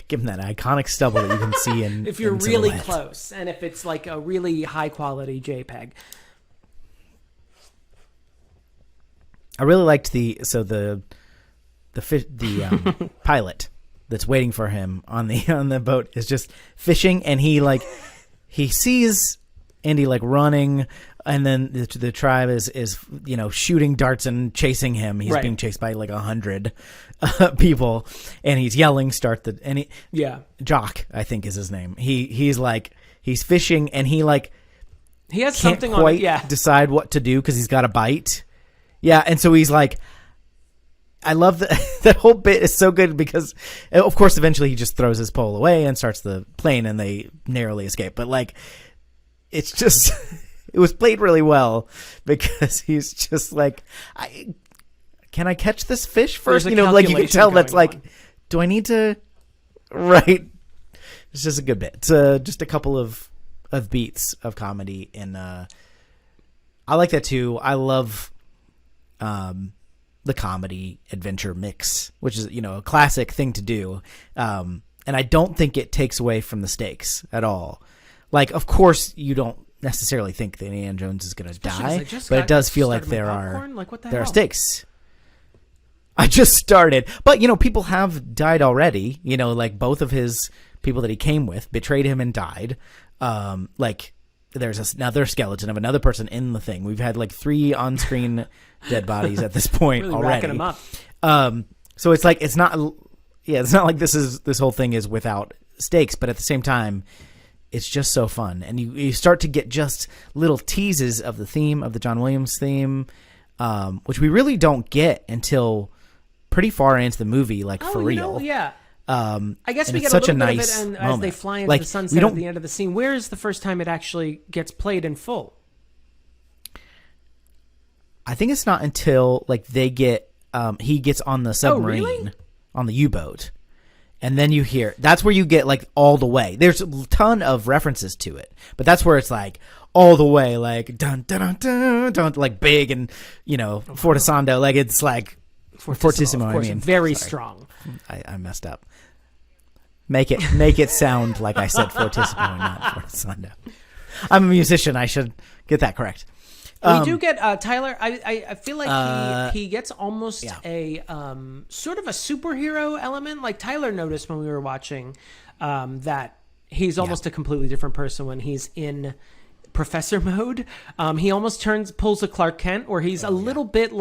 Give him that iconic stubble that you can see in if you're in really silhouette. close, and if it's like a really high quality JPEG. I really liked the pilot that's waiting for him on the boat is just fishing, and he sees Indy running, and then the tribe is shooting darts and chasing him. He's being chased by 100 people, and he's yelling, Jock, I think is his name. He's fishing, and he he has can't something quite on it. decide what to do because he's got a bite. Yeah, and so he's I love that whole bit is so good because, of course, eventually he just throws his pole away and starts the plane, and they narrowly escape. But it's just it was played really well because he's just can I catch this fish first? You can tell that's do I need to? Right. It's just a good bit. It's just a couple of beats of comedy, and I like that too. I love the comedy adventure mix, which is a classic thing to do, and I don't think it takes away from the stakes at all. Of course, you don't necessarily think that Indiana Jones is going to die, but it does feel like there are stakes. I just started, but people have died already. Both of his people that he came with betrayed him and died. There's another skeleton of another person in the thing. We've had 3 on-screen dead bodies at this point really already. Racking them up. So it's it's not like this whole thing is without stakes, but at the same time, it's just so fun, and you start to get just little teases of the theme of the John Williams theme, which we really don't get until pretty far into the movie, for real. Yeah. I guess we get such a little a bit nice of it, and moment. as they fly into the sunset at the end of the scene. Where is the first time it actually gets played in full? I think it's not until they get he gets on the submarine, really? On the U-boat, and then you hear that's where you get all the way. There's a ton of references to it, but that's where it's all the way dun dun dun dun big and fortissando it's fortissimo. Of course, very strong. I messed up. Make it sound like I said fortissimo and not fortissando. I'm a musician. I should get that correct. We do get Tyler. I feel like he gets almost a sort of a superhero element. Tyler noticed when we were watching that he's almost a completely different person when he's in professor mode. He almost pulls a Clark Kent, where he's a little bit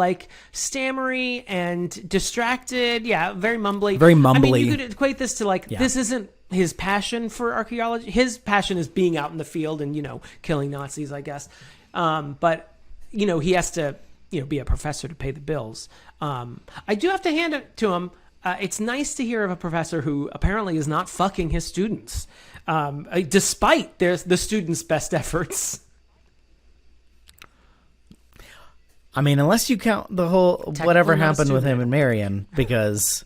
stammery and distracted. Yeah, very mumbly. Very mumbly. I mean, you could equate this to this isn't his passion for archaeology. His passion is being out in the field and killing Nazis, I guess. But he has to be a professor to pay the bills. I do have to hand it to him. It's nice to hear of a professor who apparently is not fucking his students, despite the students' best efforts. I mean, unless you count the whole whatever happened with him and Marion, because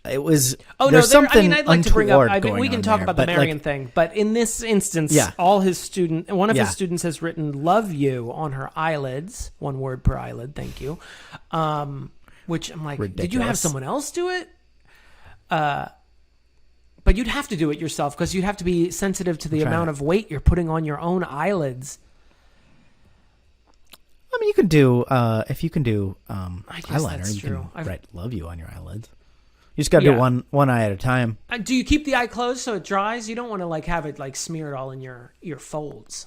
it was. Oh there's no! Something I'd like to bring up. We can talk there, about the Marion thing, but in this instance, all his one of his students has written "love you" on her eyelids. 1 word per eyelid. Thank you. Which I'm ridiculous. Did you have someone else do it? But you'd have to do it yourself because you'd have to be sensitive to the amount of weight you're putting on your own eyelids. I mean, you can do if you can do eyeliner. That's true. Can write "love you" on your eyelids. You just got to do one eye at a time. Do you keep the eye closed so it dries? You don't want to have it smeared all in your folds.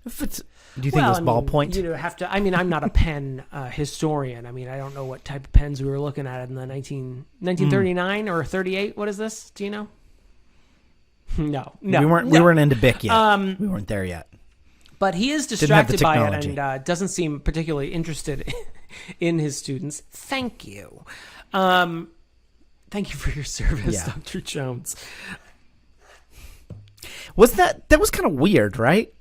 If it's, do you think it was ballpoint? You have to. I mean, I'm not a pen historian. I mean, I don't know what type of pens we were looking at in the 1939 or 38. What is this? Do you know? No. We weren't into Bic yet. We weren't there yet. But he is distracted by it and doesn't seem particularly interested in his students. Thank you. Thank you for your service, Dr. Jones. That was kind of weird, right?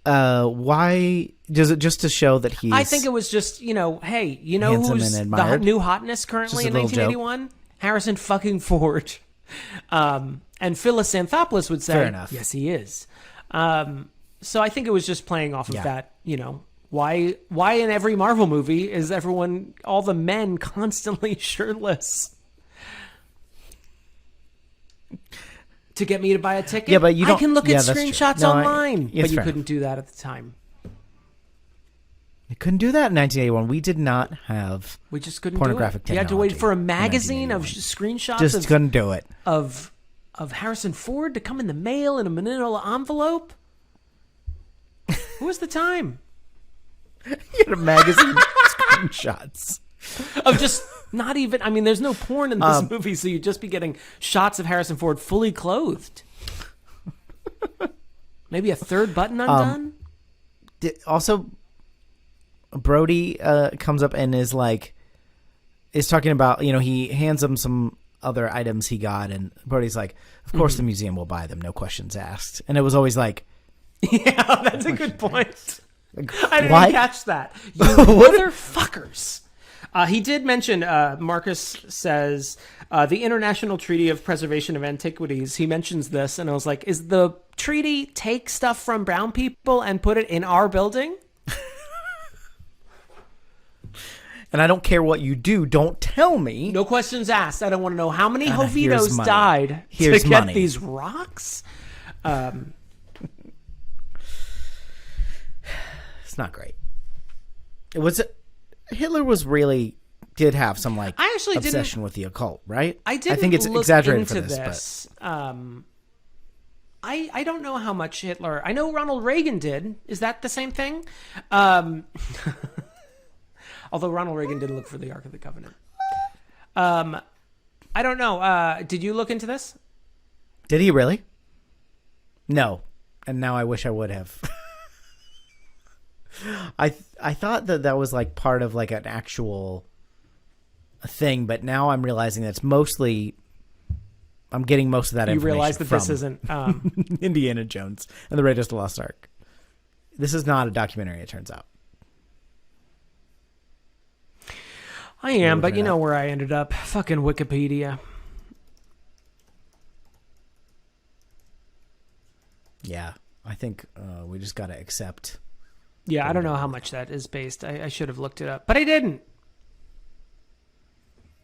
Why does it just to show that he's? I think it was just hey, who's the new hotness currently in 1981? Harrison fucking Ford. And Phyllis Xanthopoulos would say, fair enough. Yes, he is. So I think it was just playing off of that. Why in every Marvel movie is all the men constantly shirtless? To get me to buy a ticket? Yeah, but you don't. I can look at screenshots online, but you couldn't do that at the time. You couldn't do that in 1981. We did not have We just couldn't pornographic do it. You had to wait technology for a in magazine of 1981. screenshots Just couldn't do it. of Harrison Ford to come in the mail in a manila envelope. Who was the time? You had a magazine screenshots. Of just not even... I mean, there's no porn in this movie, so you'd just be getting shots of Harrison Ford fully clothed. Maybe a third button undone? Also, Brody comes up and is talking about, he hands him some other items he got, and Brody's like, of course the museum will buy them, no questions asked. And it was always like... Yeah, that's a good point. I didn't What? catch that. You motherfuckers. He did mention, Marcus says, the International Treaty of Preservation of Antiquities. He mentions this, and I was like, is the treaty take stuff from brown people and put it in our building? And I don't care what you do, don't tell me. No questions asked. I don't want to know how many here's Jovitos money. died Here's to get money. these rocks. It's not great. It was... Hitler did have some I actually obsession with the occult, right? I didn't think it's look exaggerated into for this. I don't know how much Hitler... I know Ronald Reagan did. Is that the same thing? Although Ronald Reagan did look for the Ark of the Covenant. I don't know. Did you look into this? Did he really? No. And now I wish I would have. I thought that was part of an actual thing, but now I'm realizing that's mostly... I'm getting most of that information. You realize that this isn't... Indiana Jones and the Raiders of the Lost Ark. This is not a documentary, it turns out. I am, but you know where I ended up. Fucking Wikipedia. Yeah, I think we just got to accept... Yeah, I don't know how much that is based. I should have looked it up, but I didn't.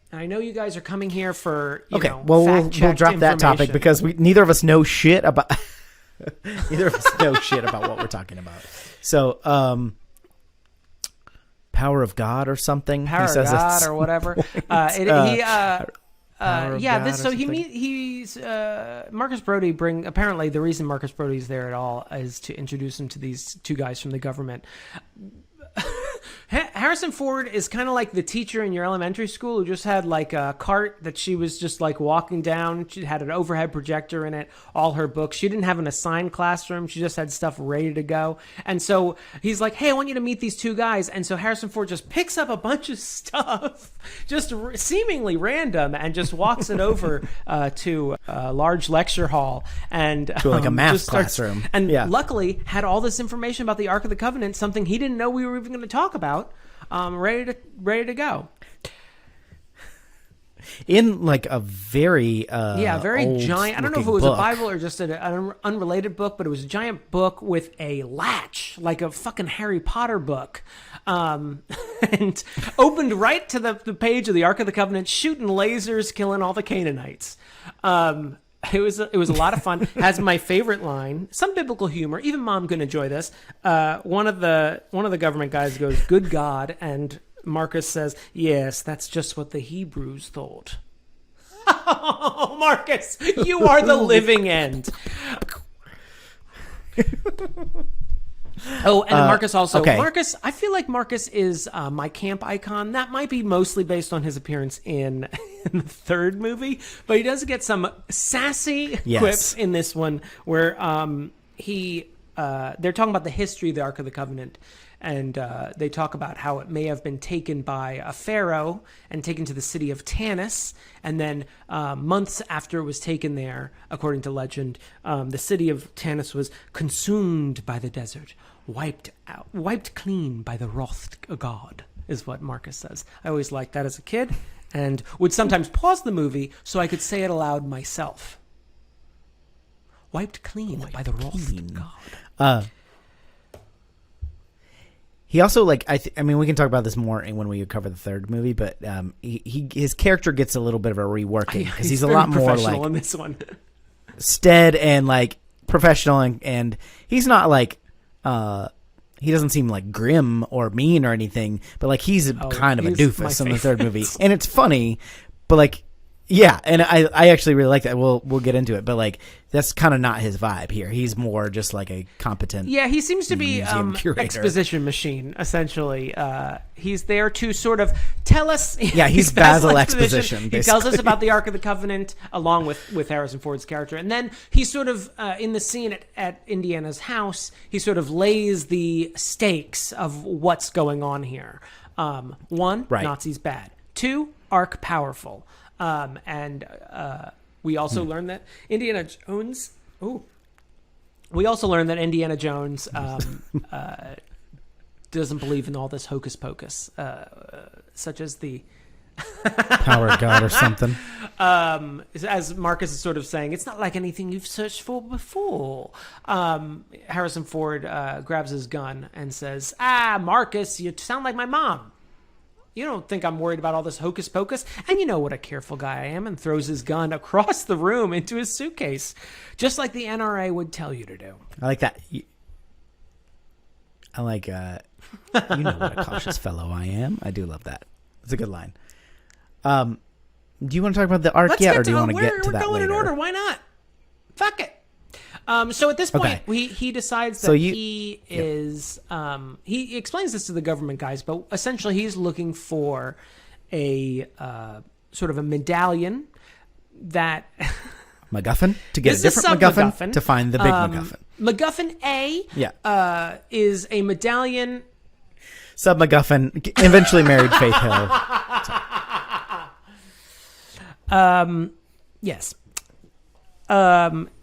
And I know you guys are coming here for we'll drop that topic because neither of us know shit about what we're talking about. So, power of God or something. Power of God or whatever. He's Marcus Brody apparently the reason Marcus Brody's there at all is to introduce him to these two guys from the government. Harrison Ford is kind of like the teacher in your elementary school who just had a cart that she was just walking down. She had an overhead projector in it, all her books. She didn't have an assigned classroom. She just had stuff ready to go. And so he's like, hey, I want you to meet these two guys. And so Harrison Ford just picks up a bunch of stuff, just seemingly random, and just walks it over to a large lecture hall. And to a math classroom. And luckily had all this information about the Ark of the Covenant, something he didn't know we were even going to talk about. Ready to go. In a very very old giant. I don't know if it was book. a Bible or just an unrelated book, but it was a giant book with a latch, like a fucking Harry Potter book, and opened right to the page of the Ark of the Covenant, shooting lasers, killing all the Canaanites. It was a lot of fun. Has my favorite line, some biblical humor. Even Mom can enjoy this. One of the government guys goes, "Good God," and Marcus says, "Yes, that's just what the Hebrews thought." Oh, Marcus, you are the living end. Oh, and Marcus also. Okay. Marcus, I feel like Marcus is my camp icon. That might be mostly based on his appearance in the third movie, but he does get some sassy quips in this one where they're talking about the history of the Ark of the Covenant, and they talk about how it may have been taken by a pharaoh and taken to the city of Tanis, and then months after it was taken there, according to legend, the city of Tanis was consumed by the desert, wiped clean by the wrath of God, is what Marcus says. I always liked that as a kid, and would sometimes pause the movie so I could say it aloud myself. Wiped clean by the wrath of God. He also we can talk about this more when we cover the third movie, but his character gets a little bit of a reworking because he's a lot more in this one. stead and professional, and he's not he doesn't seem like grim or mean or anything, but like he's kind of a doofus in the third movie, and it's funny, but like. Yeah, and I actually really like that. We'll get into it, but like that's kind of not his vibe here. He's more just like a competent. Yeah, he seems to be exposition machine essentially. He's there to sort of tell us. Yeah, he's Basil exposition. He tells us about the Ark of the Covenant along with Harrison Ford's character, and then he sort of in the scene at Indiana's house, he sort of lays the stakes of what's going on here. One, Nazis bad. Two, Ark powerful. We also learned that Indiana Jones. We also learned that Indiana Jones doesn't believe in all this hocus pocus, such as the power god or something. As Marcus is sort of saying, it's not like anything you've searched for before. Harrison Ford grabs his gun and says, Marcus, you sound like my mom. You don't think I'm worried about all this hocus pocus? And you know what a careful guy I am, and throws his gun across the room into his suitcase, just like the NRA would tell you to do. I like that. I like, you know what a cautious fellow I am. I do love that. It's a good line. Do you want to talk about the Ark yet, or do you want to get to that later? We're going in order. Why not? Fuck it. So at this point, he decides that he explains this to the government guys, but essentially he's looking for a sort of a medallion that MacGuffin to get a different MacGuffin to find the big MacGuffin. MacGuffin A is a medallion. Sub MacGuffin eventually married Faith Hill. Yes.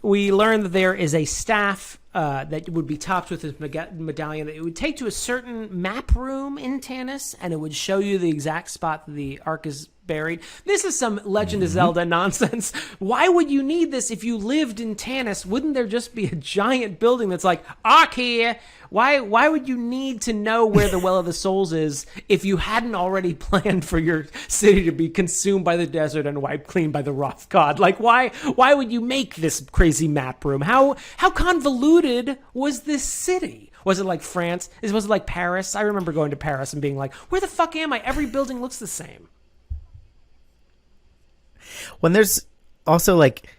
We learned that there is a staff that would be topped with this medallion that it would take to a certain map room in Tanis, and it would show you the exact spot that the Ark is buried. This is some Legend of Zelda nonsense. Why would you need this if you lived in Tanis? Wouldn't there just be a giant building that's like, Ark here? Why would you need to know where the Well of the Souls is if you hadn't already planned for your city to be consumed by the desert and wiped clean by the wrath god? Like, why would you make this crazy map room? How convoluted was this city? Was it like France? Was it like Paris? I remember going to Paris and being like, where the fuck am I? Every building looks the same. When there's also like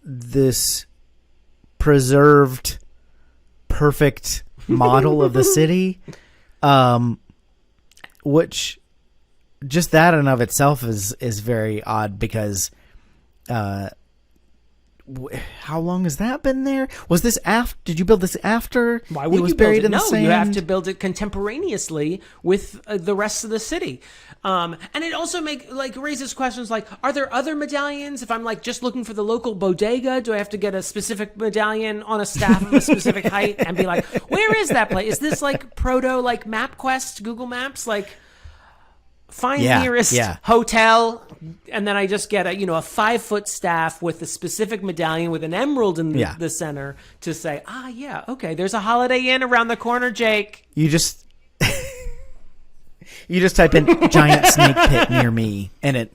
this preserved perfect model of the city, which just that in of itself is very odd because how long has that been there? Was this after? Did you build this after? Why would it was you buried build it? in the No, sand? you have to build it contemporaneously with the rest of the city. And it also raises questions like, are there other medallions? If I'm like just looking for the local bodega, do I have to get a specific medallion on a staff of a specific height and be like, where is that place? Is this like proto like MapQuest, Google Maps, like find nearest hotel, and then I just get a 5-foot staff with a specific medallion with an emerald in the center to say, okay, there's a Holiday Inn around the corner, Jake. You just type in giant snake pit near me, and it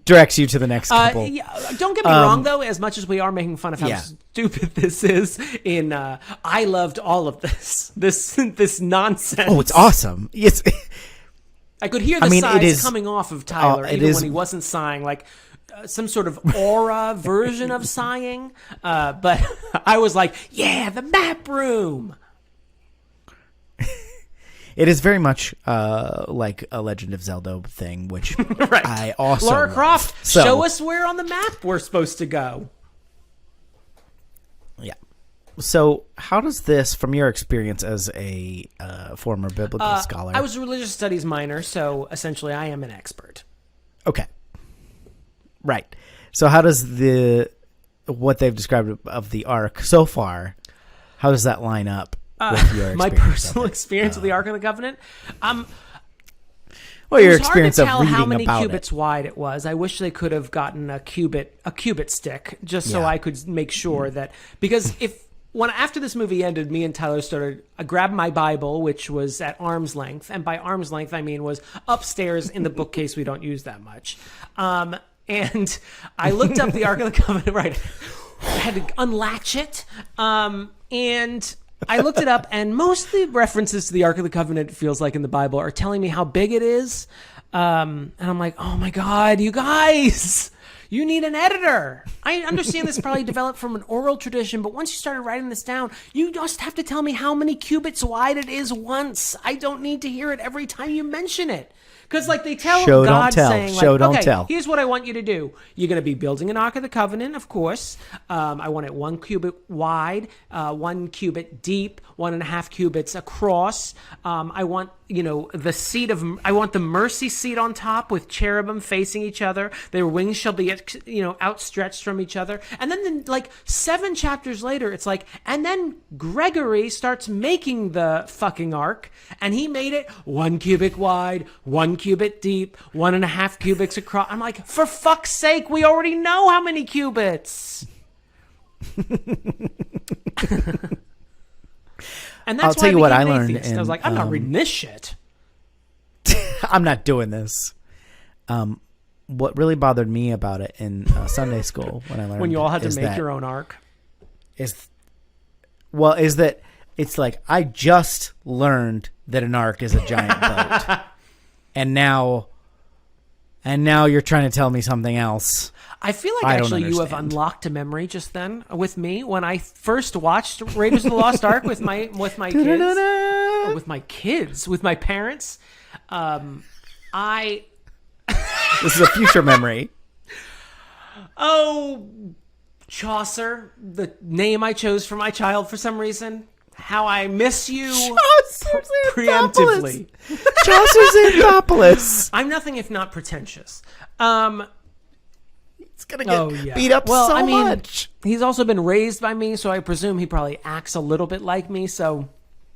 directs you to the next couple. Don't get me wrong, though, as much as we are making fun of how stupid this is, I loved all of this nonsense. Oh, it's awesome. Yes. I could hear the sighs coming off of Tyler, even when he wasn't sighing, like some sort of aura version of sighing. But I was like, the map room. It is very much like a Legend of Zelda thing, which I also Lara love. Croft, show us where on the map we're supposed to go. Yeah. So how does this, from your experience as a former biblical scholar... I was a religious studies minor, so essentially I am an expert. Okay. Right. So how does what they've described of the Ark so far, how does that line up with your my personal experience with the Ark of the Covenant? Well, your experience of reading about it. It was hard to tell how many cubits wide it was. I wish they could have gotten a cubit stick just so I could make sure that... Because after this movie ended, me and Tyler I grabbed my Bible, which was at arm's length, and by arm's length I mean was upstairs in the bookcase we don't use that much. And I looked up the Ark of the Covenant, right? I had to unlatch it, and I looked it up, and most of the references to the Ark of the Covenant, it feels like in the Bible, are telling me how big it is. And I'm like, oh my God, you guys, you need an editor. I understand this probably developed from an oral tradition, but once you started writing this down, you just have to tell me how many cubits wide it is once. I don't need to hear it every time you mention it. Because, like, they tell Show, God don't tell. saying, like, Show, don't okay, tell. here's what I want you to do. You're going to be building an Ark of the Covenant, of course. I want it 1 cubit wide, 1 cubit deep, 1.5 cubits across. I want, I want the mercy seat on top with cherubim facing each other. Their wings shall be, outstretched from each other. And then, 7 chapters later, it's like, and then Gregory starts making the fucking Ark, and he made it 1 cubit wide, 1 cubit deep, 1.5 cubits across. I'm like, for fuck's sake, we already know how many cubits. And that's I'll why tell you I what I became an learned. atheist. I was like, I'm not reading this shit. I'm not doing this. What really bothered me about it in Sunday school when I learned When you all had to is make that- your own Ark. is that it's like I just learned that an ark is a giant boat, and now you're trying to tell me something else. I feel like I don't actually you have understand. unlocked a memory just then with me when I first watched Raiders of the Lost Ark with my kids, with my parents. This is a future memory. Oh, Chaucer, the name I chose for my child for some reason. How I miss you preemptively. Chaucer's Anthopoulos. I'm nothing if not pretentious. It's gonna get beat up much. He's also been raised by me, so I presume he probably acts a little bit like me. So,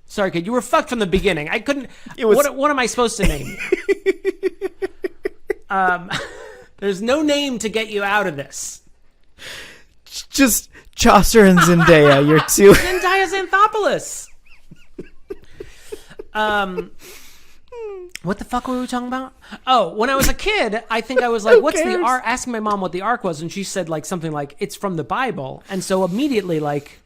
sorry, kid, you were fucked from the beginning. I couldn't. What am I supposed to name you? There's no name to get you out of this. Just Chaucer and Zendaya. You're two. Zendaya's Anthopoulos. What the fuck were we talking about? Oh, when I was a kid, I think I was like, what's the Ark? Asking my mom what the Ark was, and she said like something like, it's from the Bible. And so immediately, like,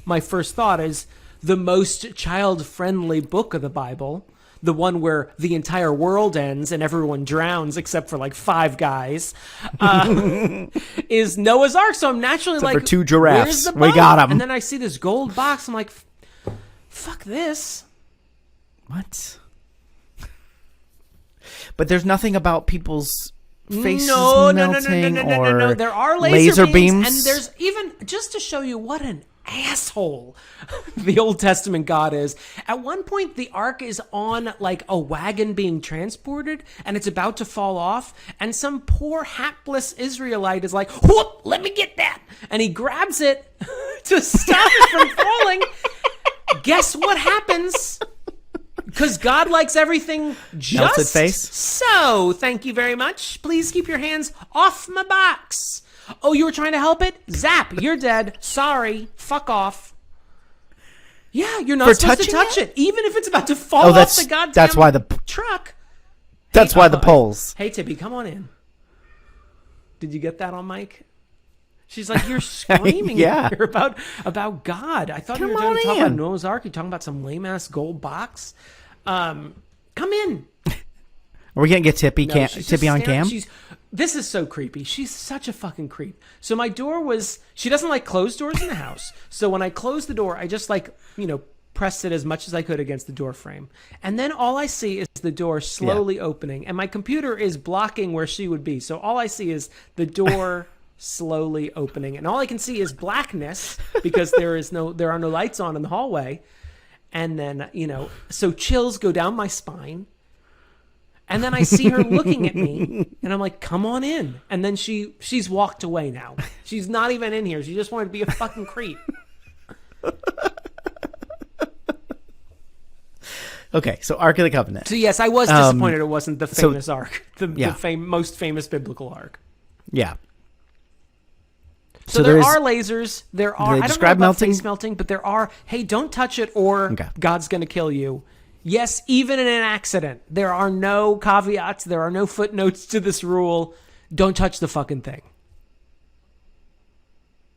my first thought is the most child-friendly book of the Bible, the one where the entire world ends and everyone drowns except for like 5 guys, is Noah's Ark. So I'm naturally Except like, for 2 giraffes. Where's the We boat? got 'em. And then I see this gold box. I'm like, fuck this. What? But there's nothing about people's faces No. or There are laser beams. and there's even, just to show you what an asshole the Old Testament God is. At one point, the Ark is on like a wagon being transported, and it's about to fall off. And some poor hapless Israelite is like, "Whoop! Let me get that!" And he grabs it to stop it from falling. Guess what happens? Because God likes everything just Melted face? so. Thank you very much. Please keep your hands off my box. Oh, you were trying to help it? Zap, you're dead. Sorry. Fuck off. Yeah, you're not For supposed to touching touch it, even if it's about to fall off that's the goddamn that's why the truck. that's why the poles. Hey, Tippy, come on in. Did you get that on mic? She's like, you're screaming Yeah. here about God. I thought you were Come going to on talk about in. Noah's Ark. You're talking about some lame-ass gold box. Come in. Are we gonna get Tippy? No, she's just Tippy on staring- cam? This is so creepy. She's such a fucking creep. So my door was... She doesn't like closed doors in the house. So when I closed the door, I just pressed it as much as I could against the door frame. And then all I see is the door slowly opening. And my computer is blocking where she would be. So all I see is the door slowly opening. And all I can see is blackness because there are no lights on in the hallway. And then, so chills go down my spine. And then I see her looking at me, and I'm like, come on in. And then she's walked away now. She's not even in here. She just wanted to be a fucking creep. Okay, so Ark of the Covenant. So yes, I was disappointed it wasn't the famous Ark, the most famous biblical Ark. Yeah. So there are lasers. There are. I don't know describe about melting? face melting, but there are. Hey, don't touch it, or Okay. God's going to kill you. Yes, even in an accident, there are no caveats. There are no footnotes to this rule. Don't touch the fucking thing.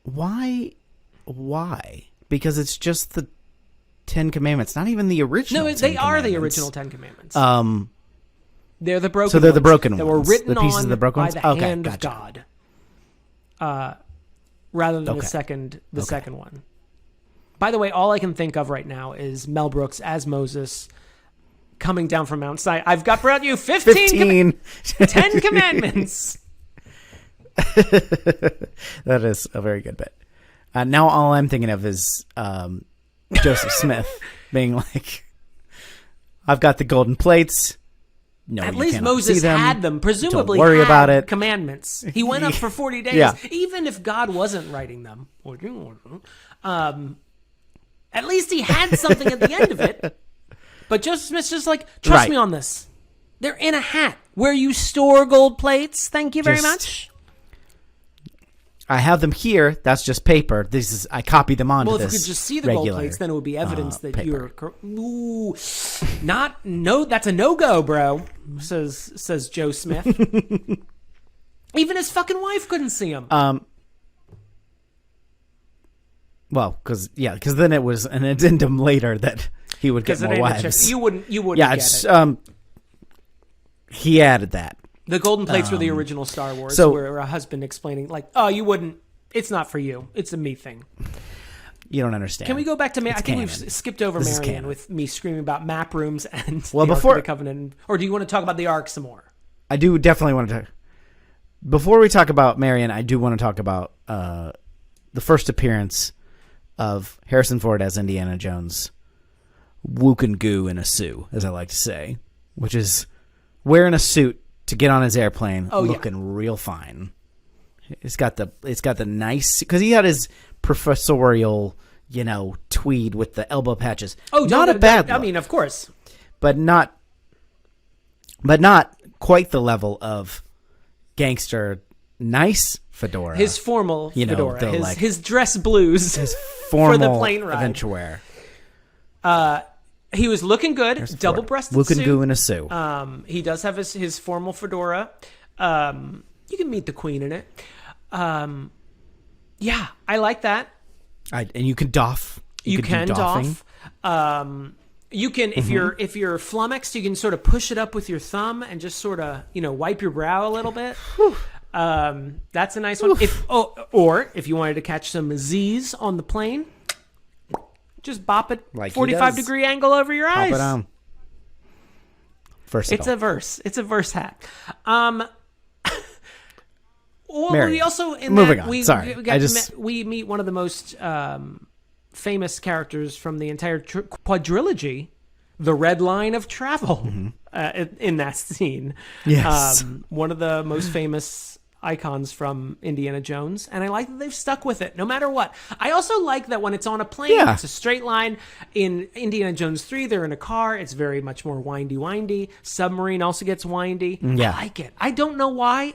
Why? Because it's just the Ten Commandments. Not even the original. No, Ten they are the Commandments. original Ten Commandments. They're the broken. So they're the ones broken that ones. were written The pieces on of the broken by ones? the Okay, hand gotcha. of God, rather than Okay. the second one. By the way, all I can think of right now is Mel Brooks as Moses coming down from Mount Sinai. I've got brought you 15 10 commandments. That is a very good bit. Now all I'm thinking of is Joseph Smith being like, I've got the golden plates. No, At you least cannot Moses see them. had them. Presumably, Don't worry had about it. commandments. He went up for 40 days, Yeah. even if God wasn't writing them. At least he had something at the end of it. But Joseph Smith's just like, trust Right. me on this. They're in a hat where you store gold plates. Thank you very Just- much. I have them here. That's just paper. I copy them onto Well, if this. you could just see the gold regular, plates, then it would be evidence that paper. you're that's a no-go, bro, says Joe Smith. Even his fucking wife couldn't see him. Well, because then it was an addendum later that he would get more wives. You wouldn't Yeah, get it's it. He added that. The golden plates were the original Star Wars, so- where a husband explaining, like, oh, you wouldn't. It's not for you. It's a me thing. You don't understand. Can we go back to I think canon. we've skipped over This is Marion canon. with me screaming about map rooms and Well, the before- Ark of the Covenant. Or do you want to talk about the Ark some more? I do definitely want to talk. Before we talk about Marion, I do want to talk about the first appearance of Harrison Ford as Indiana Jones, wook and goo in a suit, as I like to say, which is wearing a suit to get on his airplane, looking real fine. It's got the nice, because he had his professorial, tweed with the elbow patches. Oh, not a bad I look, mean, of course. but not quite the level of gangster nice fedora. His formal fedora, the, his dress blues, his formal for the plane ride. adventure wear. He was looking good, double-breasted Wook and suit. goo in a suit. He does have his formal fedora. You can meet the queen in it. Yeah, I like that. And you can doff. You could can do doffing. doff. You can, if you're flummoxed, you can sort of push it up with your thumb and just sort of wipe your brow a little bit. That's a nice one. Or if you wanted to catch some Z's on the plane, just bop it Like he 45-degree angle over your eyes. Pop it on. First, It's a verse. It's a verse hat. Well, Mary. we also Moving on. Sorry. We meet one of the most famous characters from the entire quadrilogy, the Red Line of Travel, in that scene. Yes. One of the most famous icons from Indiana Jones, and I like that they've stuck with it no matter what. I also like that when it's on a plane, it's a straight line. In Indiana Jones 3, they're in a car. It's very much more windy. Submarine also gets windy. Yeah. I like it. I don't know why.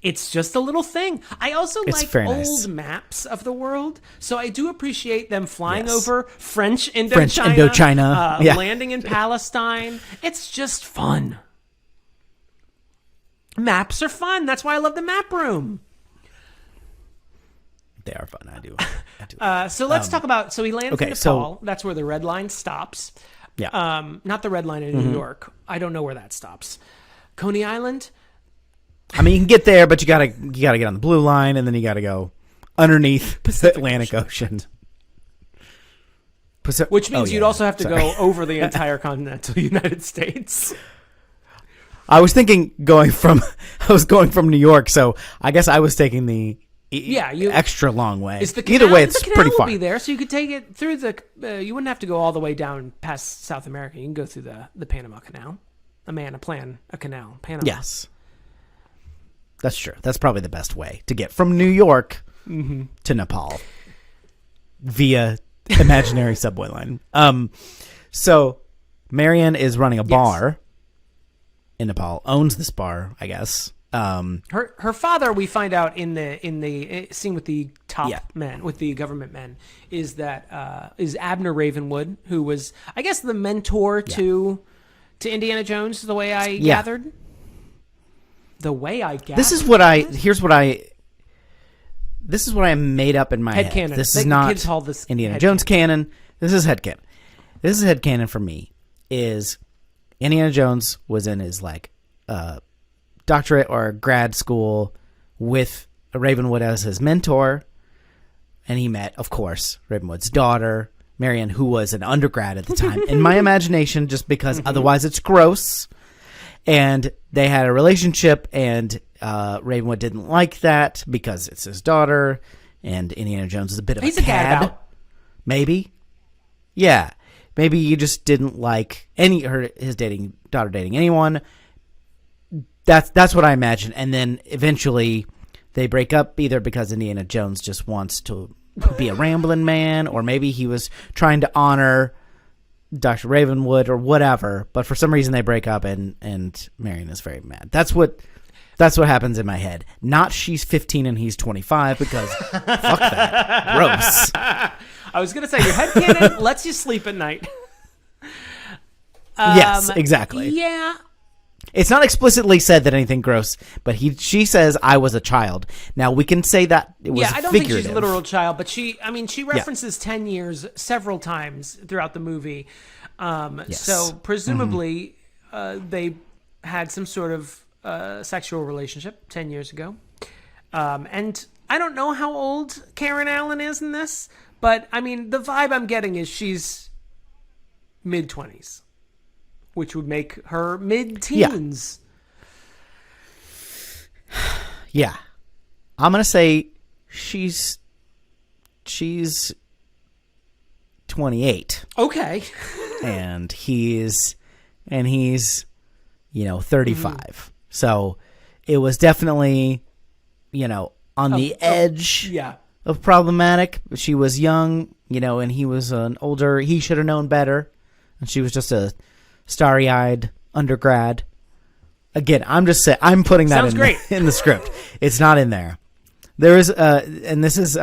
It's just a little thing. I also like very old nice. maps of the world, so I do appreciate them flying Yes. over French Indochina, Indochina. landing in Palestine. It's just fun. Maps are fun. That's why I love the map room. They are fun. I do. So let's talk about. So he lands okay, in so- Nepal. That's where the red line stops. Yeah. Not the red line in New York. I don't know where that stops. Coney Island. I mean, you can get there, but you gotta get on the blue line, and then you gotta go underneath the Atlantic Ocean. Which means you'd also have to go over the entire continental United States. I was going from New York, so I guess I was taking the extra long way. Either way, it's the canal pretty will far. be there, so you could take it through the. You wouldn't have to go all the way down past South America. You can go through the Panama Canal. A canal. Panama. Yes, that's true. That's probably the best way to get from New York to Nepal via imaginary subway line. So Marion is running a bar in Nepal. Owns this bar, I guess. Her father, we find out in the scene with the top men, with the government men, is Abner Ravenwood, who was, I guess, the mentor to Indiana Jones. The way I gathered. The way I gathered. This is what I made up in my head. Headcanon. This The is not kids call this Indiana headcanon. Jones canon. This is headcanon. this is headcanon for me, is Indiana Jones was in his like doctorate or grad school with Ravenwood as his mentor, and he met, of course, Ravenwood's daughter, Marion, who was an undergrad at the time, in my imagination, just because otherwise it's gross. And they had a relationship, and Ravenwood didn't like that because it's his daughter, and Indiana Jones is a bit of a cad. Maybe. Yeah. Maybe you just didn't like his daughter dating anyone. That's what I imagine. And then eventually they break up, either because Indiana Jones just wants to be a rambling man, or maybe he was trying to honor Dr. Ravenwood or whatever. But for some reason they break up, and Marion is very mad. That's what happens in my head. Not she's 15 and he's 25, because fuck that. Gross. I was going to say, your headcanon lets you sleep at night. Yes, exactly. Yeah. It's not explicitly said that anything gross, but she says I was a child. Now we can say that it was I don't think she's a literal child, but she references 10 years several times throughout the movie. Yes. So presumably they had some sort of sexual relationship 10 years ago. And I don't know how old Karen Allen is in this, but I mean, the vibe I'm getting is she's mid-20s. Which would make her mid-teens. Yeah. I'm going to say she's 28. Okay. and he's 35. So it was definitely, on the edge of problematic. She was young, and he was an older, he should have known better. And she was just a starry-eyed undergrad. Again, I'm just saying, I'm putting that in the script. It's not in there. There is, and this is just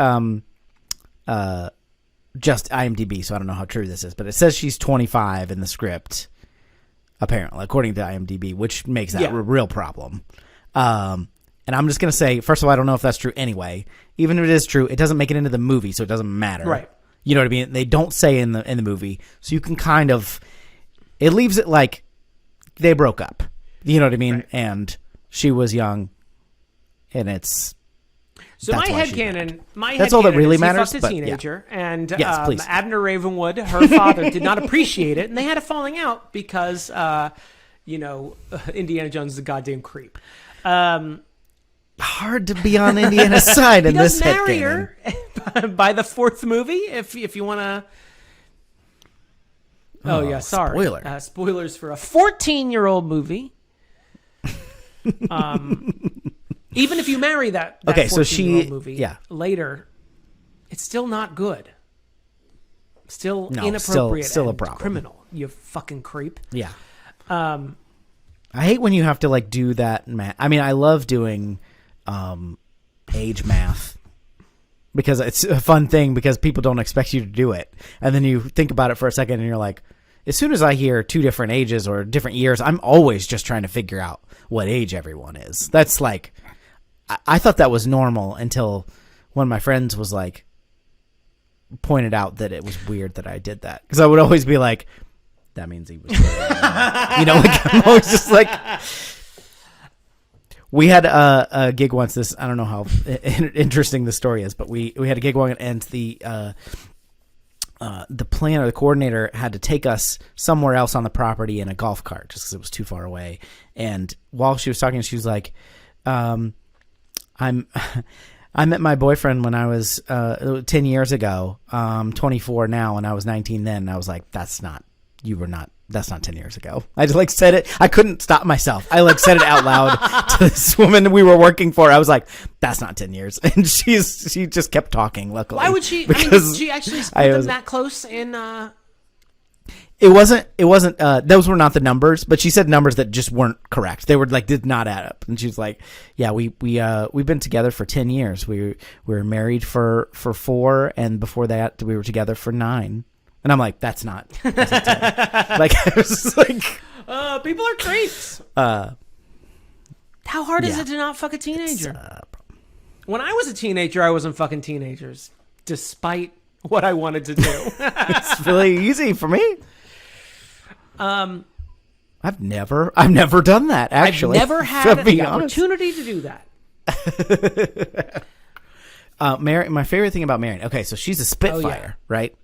IMDb, so I don't know how true this is, but it says she's 25 in the script, apparently, according to IMDb, which makes that a real problem. And I'm just going to say, first of all, I don't know if that's true anyway. Even if it is true, it doesn't make it into the movie, so it doesn't matter. Right. You know what I mean? They don't say in the movie, so you can kind of... It leaves it like they broke up. You know what I mean? Right. And she was young, and it's... So my headcanon... That's all that really matters. He fucked a teenager, and yes, Abner Ravenwood, her father, did not appreciate it, and they had a falling out because, Indiana Jones is a goddamn creep. Hard to be on Indiana's side in this headcanon. He does marry her by the fourth movie, if you want to... Oh, yeah, sorry. Spoiler. Spoilers for a 14-year-old movie. Even if you marry that 14-year-old movie later, it's still not good. Still inappropriate. Still a and problem. Criminal, you fucking creep. Yeah. I hate when you have to do that math. I mean, I love doing age math. Because it's a fun thing, because people don't expect you to do it. And then you think about it for a second and you're like, as soon as I hear two different ages or different years, I'm always just trying to figure out what age everyone is. That's like, I thought that was normal until one of my friends was like, pointed out that it was weird that I did that. Because I would always be like, that means he was I'm always just like... We had a gig once. I don't know how interesting the story is, but we had a gig once, and the planner, the coordinator, had to take us somewhere else on the property in a golf cart just because it was too far away. And while she was talking, she was like, I met my boyfriend when I was 10 years ago. I'm 24 now, and I was 19 then. And I was like, that's not 10 years ago. I just said it. I couldn't stop myself. I said it out loud to this woman we were working for. I was like, that's not 10 years. And she just kept talking, luckily. Why would she? Did she actually split them that close in... It wasn't, those were not the numbers, but she said numbers that just weren't correct. They were did not add up. And she was like, yeah, we've been together for 10 years. We were married for 4. And before that, we were together for 9. And I'm like, that's not 10. I was just like, people are creeps. How hard is it to not fuck a teenager? When I was a teenager, I wasn't fucking teenagers, despite what I wanted to do. It's really easy for me. I've never done that, actually. I've never had the opportunity to do that. My favorite thing about Marion. Okay, so she's a Spitfire, right?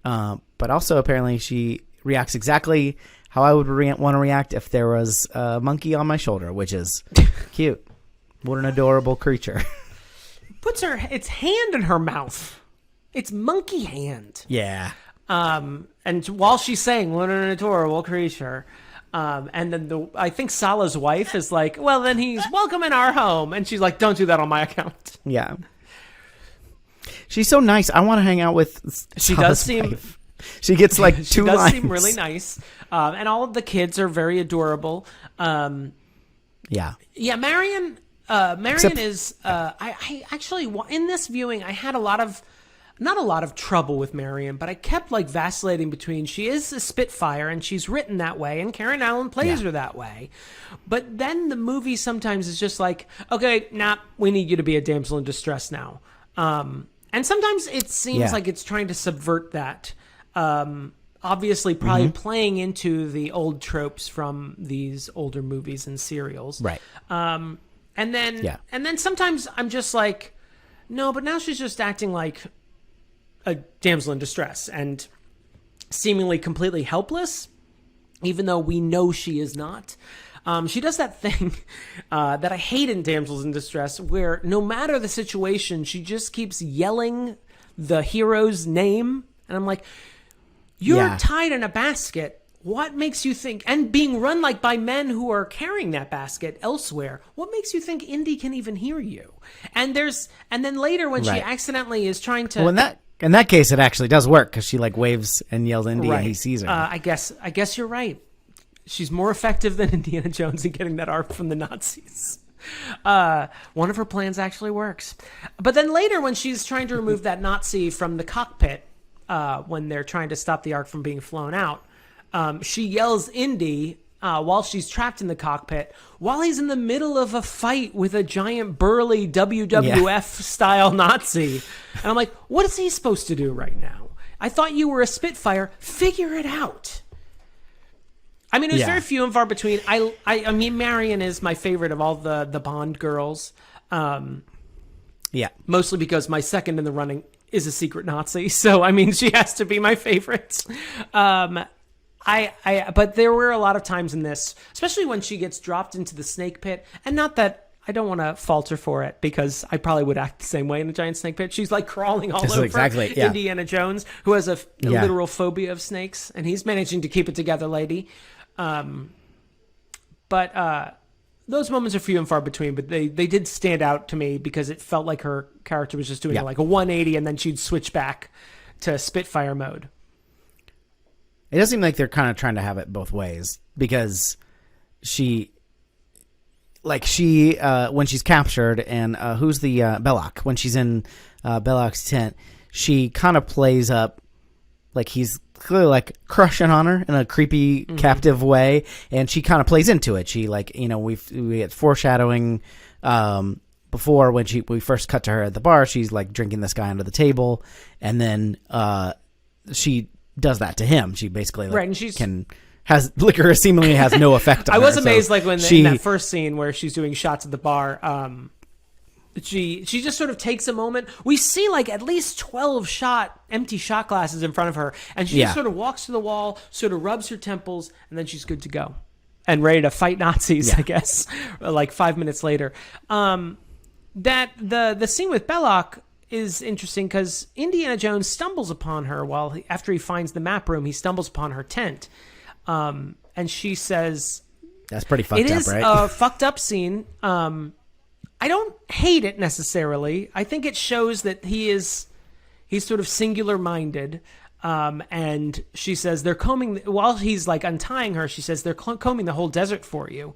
But also apparently she reacts exactly how I would want to react if there was a monkey on my shoulder, which is cute. What an adorable creature. Puts its hand in her mouth. It's monkey hand. Yeah. And while she's saying, what an adorable creature. And then I think Sala's wife is like, well, then he's welcome in our home. And she's like, don't do that on my account. Yeah. She's so nice. I want to hang out with She Sala's does seem... wife. She gets like two lines. She does seem really nice. And all of the kids are very adorable. Yeah. Yeah, Marion is... I actually, in this viewing, I had not a lot of trouble with Marion, but I kept like vacillating between she is a Spitfire and she's written that way, and Karen Allen plays her that way. But then the movie sometimes is just like, okay, we need you to be a damsel in distress now. And sometimes it seems like it's trying to subvert that. Obviously, probably playing into the old tropes from these older movies and serials. Right. And then sometimes I'm just like, no, but now she's just acting like a damsel in distress and seemingly completely helpless, even though we know she is not. She does that thing that I hate in damsels in distress, where no matter the situation, she just keeps yelling the hero's name. And I'm like, you're tied in a basket. What makes you think, and being run like by men who are carrying that basket elsewhere, what makes you think Indy can even hear you? And then later when she accidentally is trying to... Well, in that case, it actually does work because she like waves and yells Indy and he sees her. I guess you're right. She's more effective than Indiana Jones in getting that arc from the Nazis. One of her plans actually works. But then later when she's trying to remove that Nazi from the cockpit, when they're trying to stop the ark from being flown out, she yells Indy while she's trapped in the cockpit, while he's in the middle of a fight with a giant burly WWF-style Nazi. And I'm like, what is he supposed to do right now? I thought you were a Spitfire. Figure it out. I mean, it was very few and far between. I mean, Marion is my favorite of all the Bond girls. Mostly because my second in the running is a secret Nazi. So, I mean, she has to be my favorite. But there were a lot of times in this, especially when she gets dropped into the snake pit, and not that I don't want to falter for it, because I probably would act the same way in a giant snake pit. She's like crawling all over Indiana Jones, who has a literal phobia of snakes, and he's managing to keep it together, lady. But those moments are few and far between, but they did stand out to me because it felt like her character was just doing like a 180, and then she'd switch back to Spitfire mode. It does seem like they're kind of trying to have it both ways, because when she's captured and who's the Belloc, when she's in Belloc's tent, she kind of plays up like he's clearly like crushing on her in a creepy captive way, and she kind of plays into it. She we get foreshadowing before when we first cut to her at the bar. She's like drinking this guy under the table, and then she does that to him. She basically has liquor seemingly has no effect on her. I was amazed, in that first scene where she's doing shots at the bar, she just sort of takes a moment. We see like at least 12 empty shot glasses in front of her, and she just sort of walks to the wall, sort of rubs her temples, and then she's good to go and ready to fight Nazis, I guess, like 5 minutes later. That the scene with Belloc is interesting because Indiana Jones stumbles upon her after he finds the map room. He stumbles upon her tent, and she says, "That's pretty fucked up, right?" It is a fucked up scene. I don't hate it necessarily. I think it shows that he's sort of singular minded. And she says they're combing while he's like untying her. She says they're combing the whole desert for you.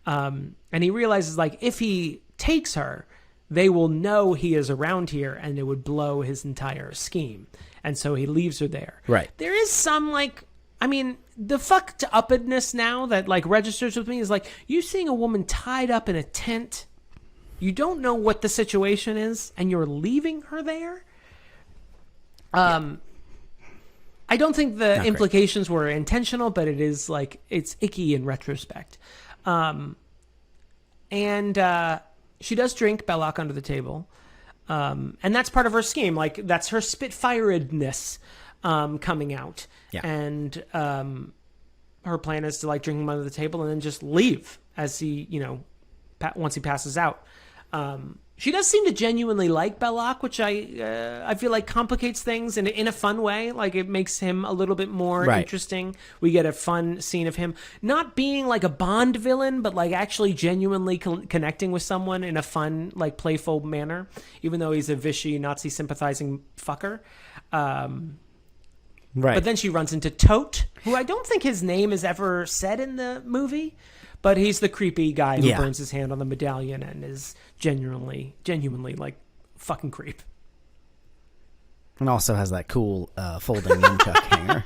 And he realizes like if he takes her, they will know he is around here, and it would blow his entire scheme. And so he leaves her there. Right. There is some the fucked upness now that like registers with me is like you seeing a woman tied up in a tent. You don't know what the situation is, and you're leaving her there. I don't think the implications were intentional, but it is like it's icky in retrospect. And she does drink Belloc under the table. And that's part of her scheme. Like, that's her Spitfiredness coming out. Yeah. And her plan is to, like, drink him under the table and then just leave as he, once he passes out. She does seem to genuinely like Belloc, which I feel like complicates things in a fun way. Like, it makes him a little bit more interesting. We get a fun scene of him not being like a Bond villain, but like actually genuinely connecting with someone in a fun, like playful manner, even though he's a Vichy Nazi sympathizing fucker. But then she runs into Tote, who I don't think his name is ever said in the movie. But he's the creepy guy who burns his hand on the medallion and is genuinely like fucking creep. And also has that cool folding nunchuck hanger.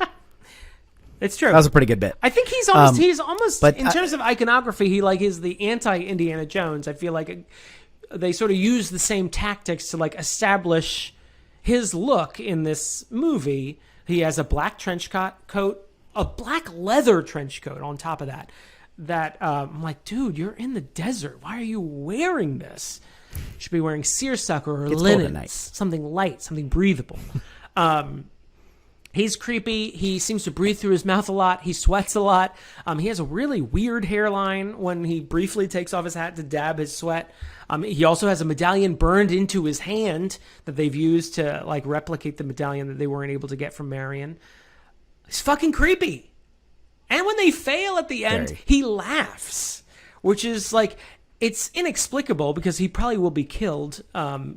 It's true. That was a pretty good bit. I think he's almost but in terms of iconography, he like is the anti-Indiana Jones. I feel like they sort of use the same tactics to like establish his look in this movie. He has a black trench coat, a black leather trench coat on top of that. I'm like, dude, you're in the desert. Why are you wearing this? You should be wearing seersucker or linens, something light, something breathable. He's creepy. He seems to breathe through his mouth a lot. He sweats a lot. He has a really weird hairline when he briefly takes off his hat to dab his sweat. He also has a medallion burned into his hand that they've used to like replicate the medallion that they weren't able to get from Marion. He's fucking creepy. And when they fail at the end, he laughs, which is like, it's inexplicable because he probably will be killed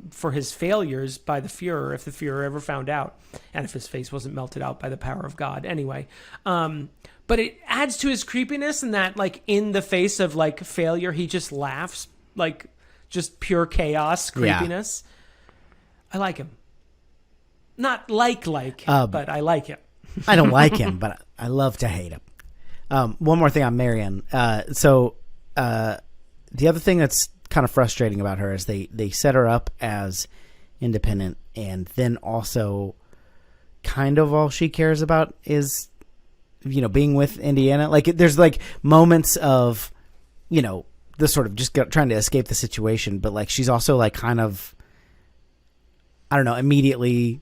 for his failures by the Fuhrer if the Fuhrer ever found out, and if his face wasn't melted out by the power of God anyway. But it adds to his creepiness in that, like, in the face of like failure, he just laughs, like just pure chaos creepiness. I like him. Not like but I like him. I don't like him, but I love to hate him. One more thing on Marion. The other thing that's kind of frustrating about her is they set her up as independent, and then also kind of all she cares about is, being with Indiana. Like, there's like moments of, the sort of just trying to escape the situation, but like she's also like kind of, I don't know, immediately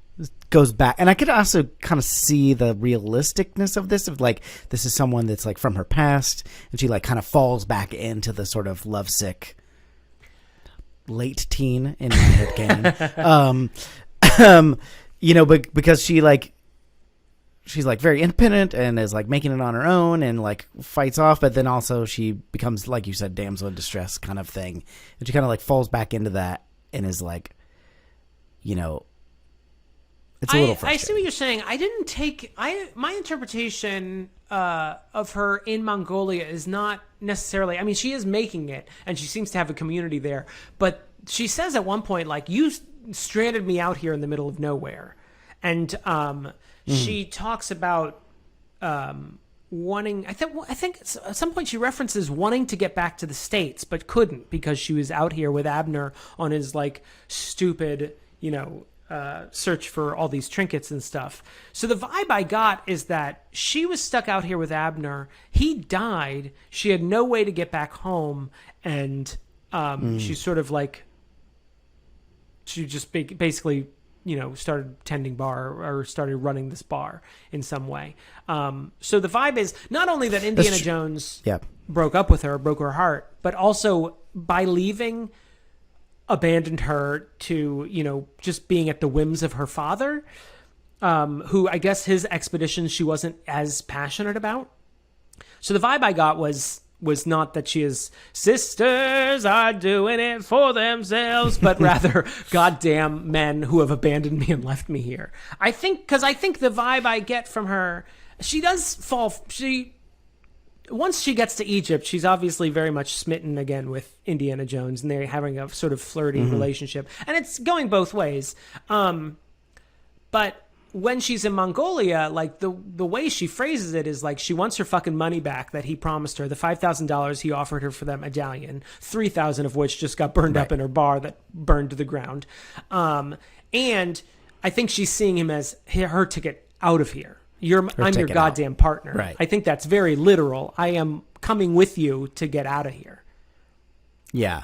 goes back. And I could also kind of see the realisticness of this, of like, this is someone that's like from her past, and she like kind of falls back into the sort of lovesick late teen in my head canon. But because she's like very independent and is like making it on her own and like fights off, but then also she becomes, like you said, damsel in distress kind of thing. And she kind of like falls back into that and is like, it's a little frustrating. I see what you're saying. I didn't take my interpretation of her in Mongolia is not necessarily. I mean, she is making it, and she seems to have a community there. But she says at one point, like, you stranded me out here in the middle of nowhere, and she talks about wanting. I think at some point she references wanting to get back to the States, but couldn't because she was out here with Abner on his like stupid, search for all these trinkets and stuff. So the vibe I got is that she was stuck out here with Abner. He died. She had no way to get back home. And she sort of like, she just basically, started tending bar or started running this bar in some way. So the vibe is not only that Indiana Jones broke up with her, broke her heart, but also by leaving, abandoned her to, just being at the whims of her father, who I guess his expeditions she wasn't as passionate about. So the vibe I got was not that she is sisters are doing it for themselves, but rather goddamn men who have abandoned me and left me here. I think the vibe I get from her, she does fall. Once she gets to Egypt, she's obviously very much smitten again with Indiana Jones, and they're having a sort of flirty relationship. And it's going both ways. But when she's in Mongolia, like the way she phrases it is like she wants her fucking money back that he promised her, the $5,000 he offered her for that medallion, 3,000 of which just got burned up in her bar that burned to the ground. And I think she's seeing him as her ticket out of here. I'm your goddamn partner. Right. I think that's very literal. I am coming with you to get out of here. Yeah.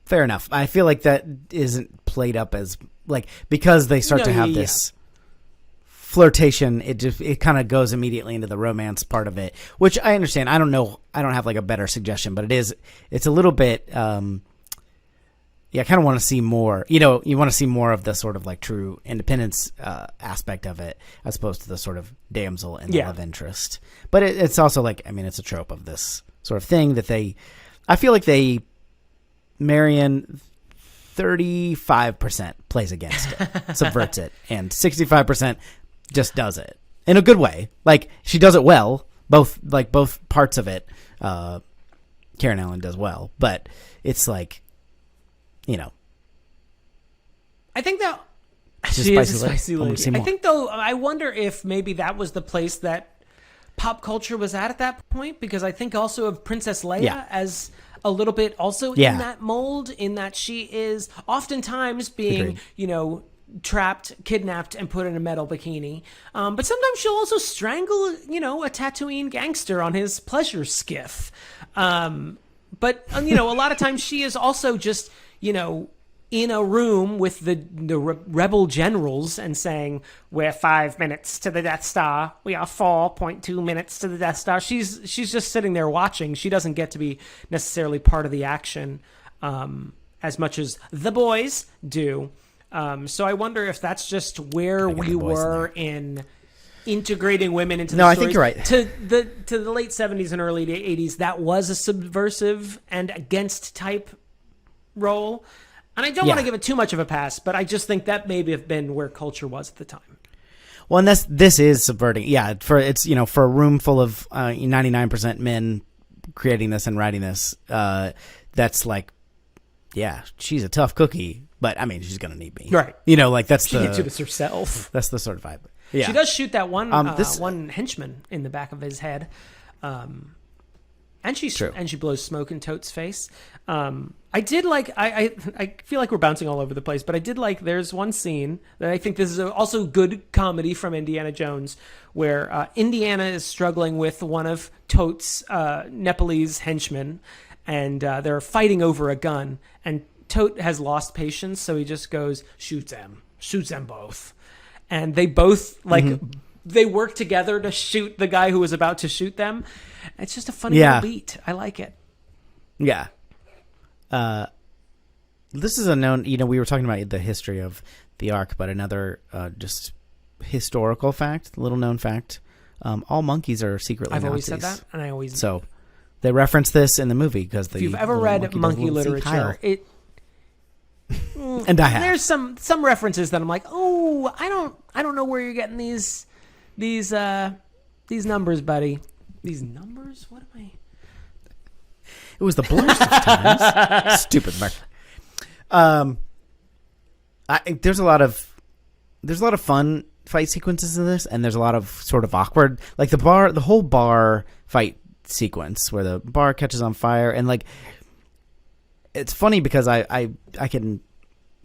Fair enough. I feel like that isn't played up as like because they start to have this flirtation. It kind of goes immediately into the romance part of it, which I understand. I don't know. I don't have like a better suggestion, but it's a little bit. Yeah, I kind of want to see more. You know, you want to see more of the sort of like true independence aspect of it, as opposed to the sort of damsel in the love interest. But it's also like, I mean, it's a trope of this sort of thing that I feel like Marion 35% plays against it, subverts it, and 65% just does it in a good way. Like she does it well, both parts of it. Karen Allen does well, but it's like. You know, I think that she is a spicy lady. I think though, I wonder if maybe that was the place that pop culture was at that point, because I think also of Princess Leia as a little bit also in that mold, in that she is oftentimes being, trapped, kidnapped, and put in a metal bikini. But sometimes she'll also strangle, a Tatooine gangster on his pleasure skiff. But, a lot of times she is also just, in a room with the rebel generals and saying, we're 5 minutes to the Death Star. We are 4.2 minutes to the Death Star. She's just sitting there watching. She doesn't get to be necessarily part of the action as much as the boys do. So I wonder if that's just where we were in integrating women into the stories. I think you're right. To the late 70s and early 80s, that was a subversive and against type role. And I don't want to give it too much of a pass, but I just think that maybe have been where culture was at the time. Well, and this is subverting. Yeah, for a room full of 99% men creating this and writing this, that's like, yeah, she's a tough cookie, but I mean, she's gonna need me, right? That's she can do this herself. That's the sort of vibe. Yeah, she does shoot that one henchman in the back of his head, and she blows smoke in Tote's face. I did like. I feel like we're bouncing all over the place, but I did like. There's one scene that I think this is also good comedy from Indiana Jones, where Indiana is struggling with one of Tote's Nepalese henchmen, and they're fighting over a gun, and Tote has lost patience, so he just goes, shoots them both. And they both, they work together to shoot the guy who was about to shoot them. It's just a funny little beat. I like it. Yeah. This is a known, we were talking about the history of the Ark, but another just historical fact, little known fact, all monkeys are secretly I've always Nazis. said that, and I always... So they reference this in the movie because if you've ever read monkey literature, and I have. There's some references that I'm like, oh, I don't know where you're getting these numbers, buddy. These numbers? What am I? It was the blurst of times. Stupid Mark. There's a lot of fun fight sequences in this, and there's a lot of sort of awkward, like the whole bar fight sequence where the bar catches on fire, and like it's funny because I can,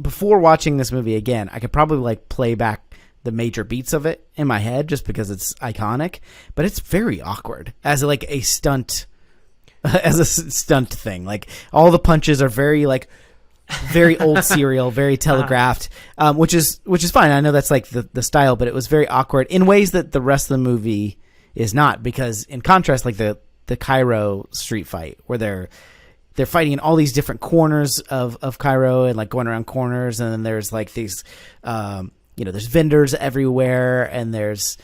before watching this movie again, I could probably like play back the major beats of it in my head just because it's iconic, but it's very awkward as like a stunt, thing. Like all the punches are very old serial, very telegraphed, which is fine. I know that's like the style, but it was very awkward in ways that the rest of the movie is not, because in contrast, like the Cairo street fight where they're fighting in all these different corners of Cairo and like going around corners, and then there's like these there's vendors everywhere, and there's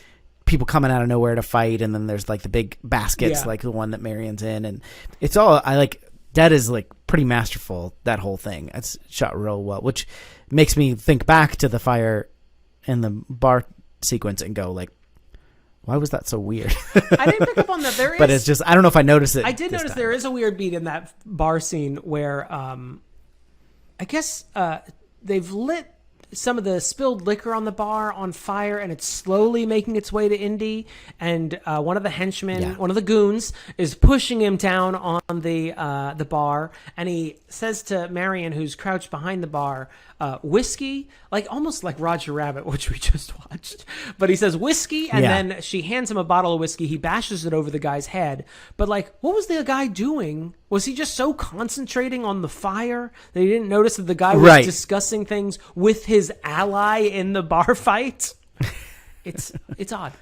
people coming out of nowhere to fight, and then there's like the big baskets like the one that Marion's in, and it's all that is like pretty masterful, that whole thing. It's shot real well, which makes me think back to the fire and the bar sequence and go like, why was that so weird? I didn't pick up on that. But it's just, I don't know if I noticed it. I did notice there is a weird beat in that bar scene where I guess they've lit some of the spilled liquor on the bar on fire, and it's slowly making its way to Indy. And one of the henchmen, one of the goons, is pushing him down on the bar, and he says to Marion, who's crouched behind the bar, whiskey, like almost like Roger Rabbit, which we just watched. But he says whiskey, and then she hands him a bottle of whiskey. He bashes it over the guy's head. But like, what was the guy doing? Was he just so concentrating on the fire that he didn't notice that the guy was discussing things with his ally in the bar fight? It's odd.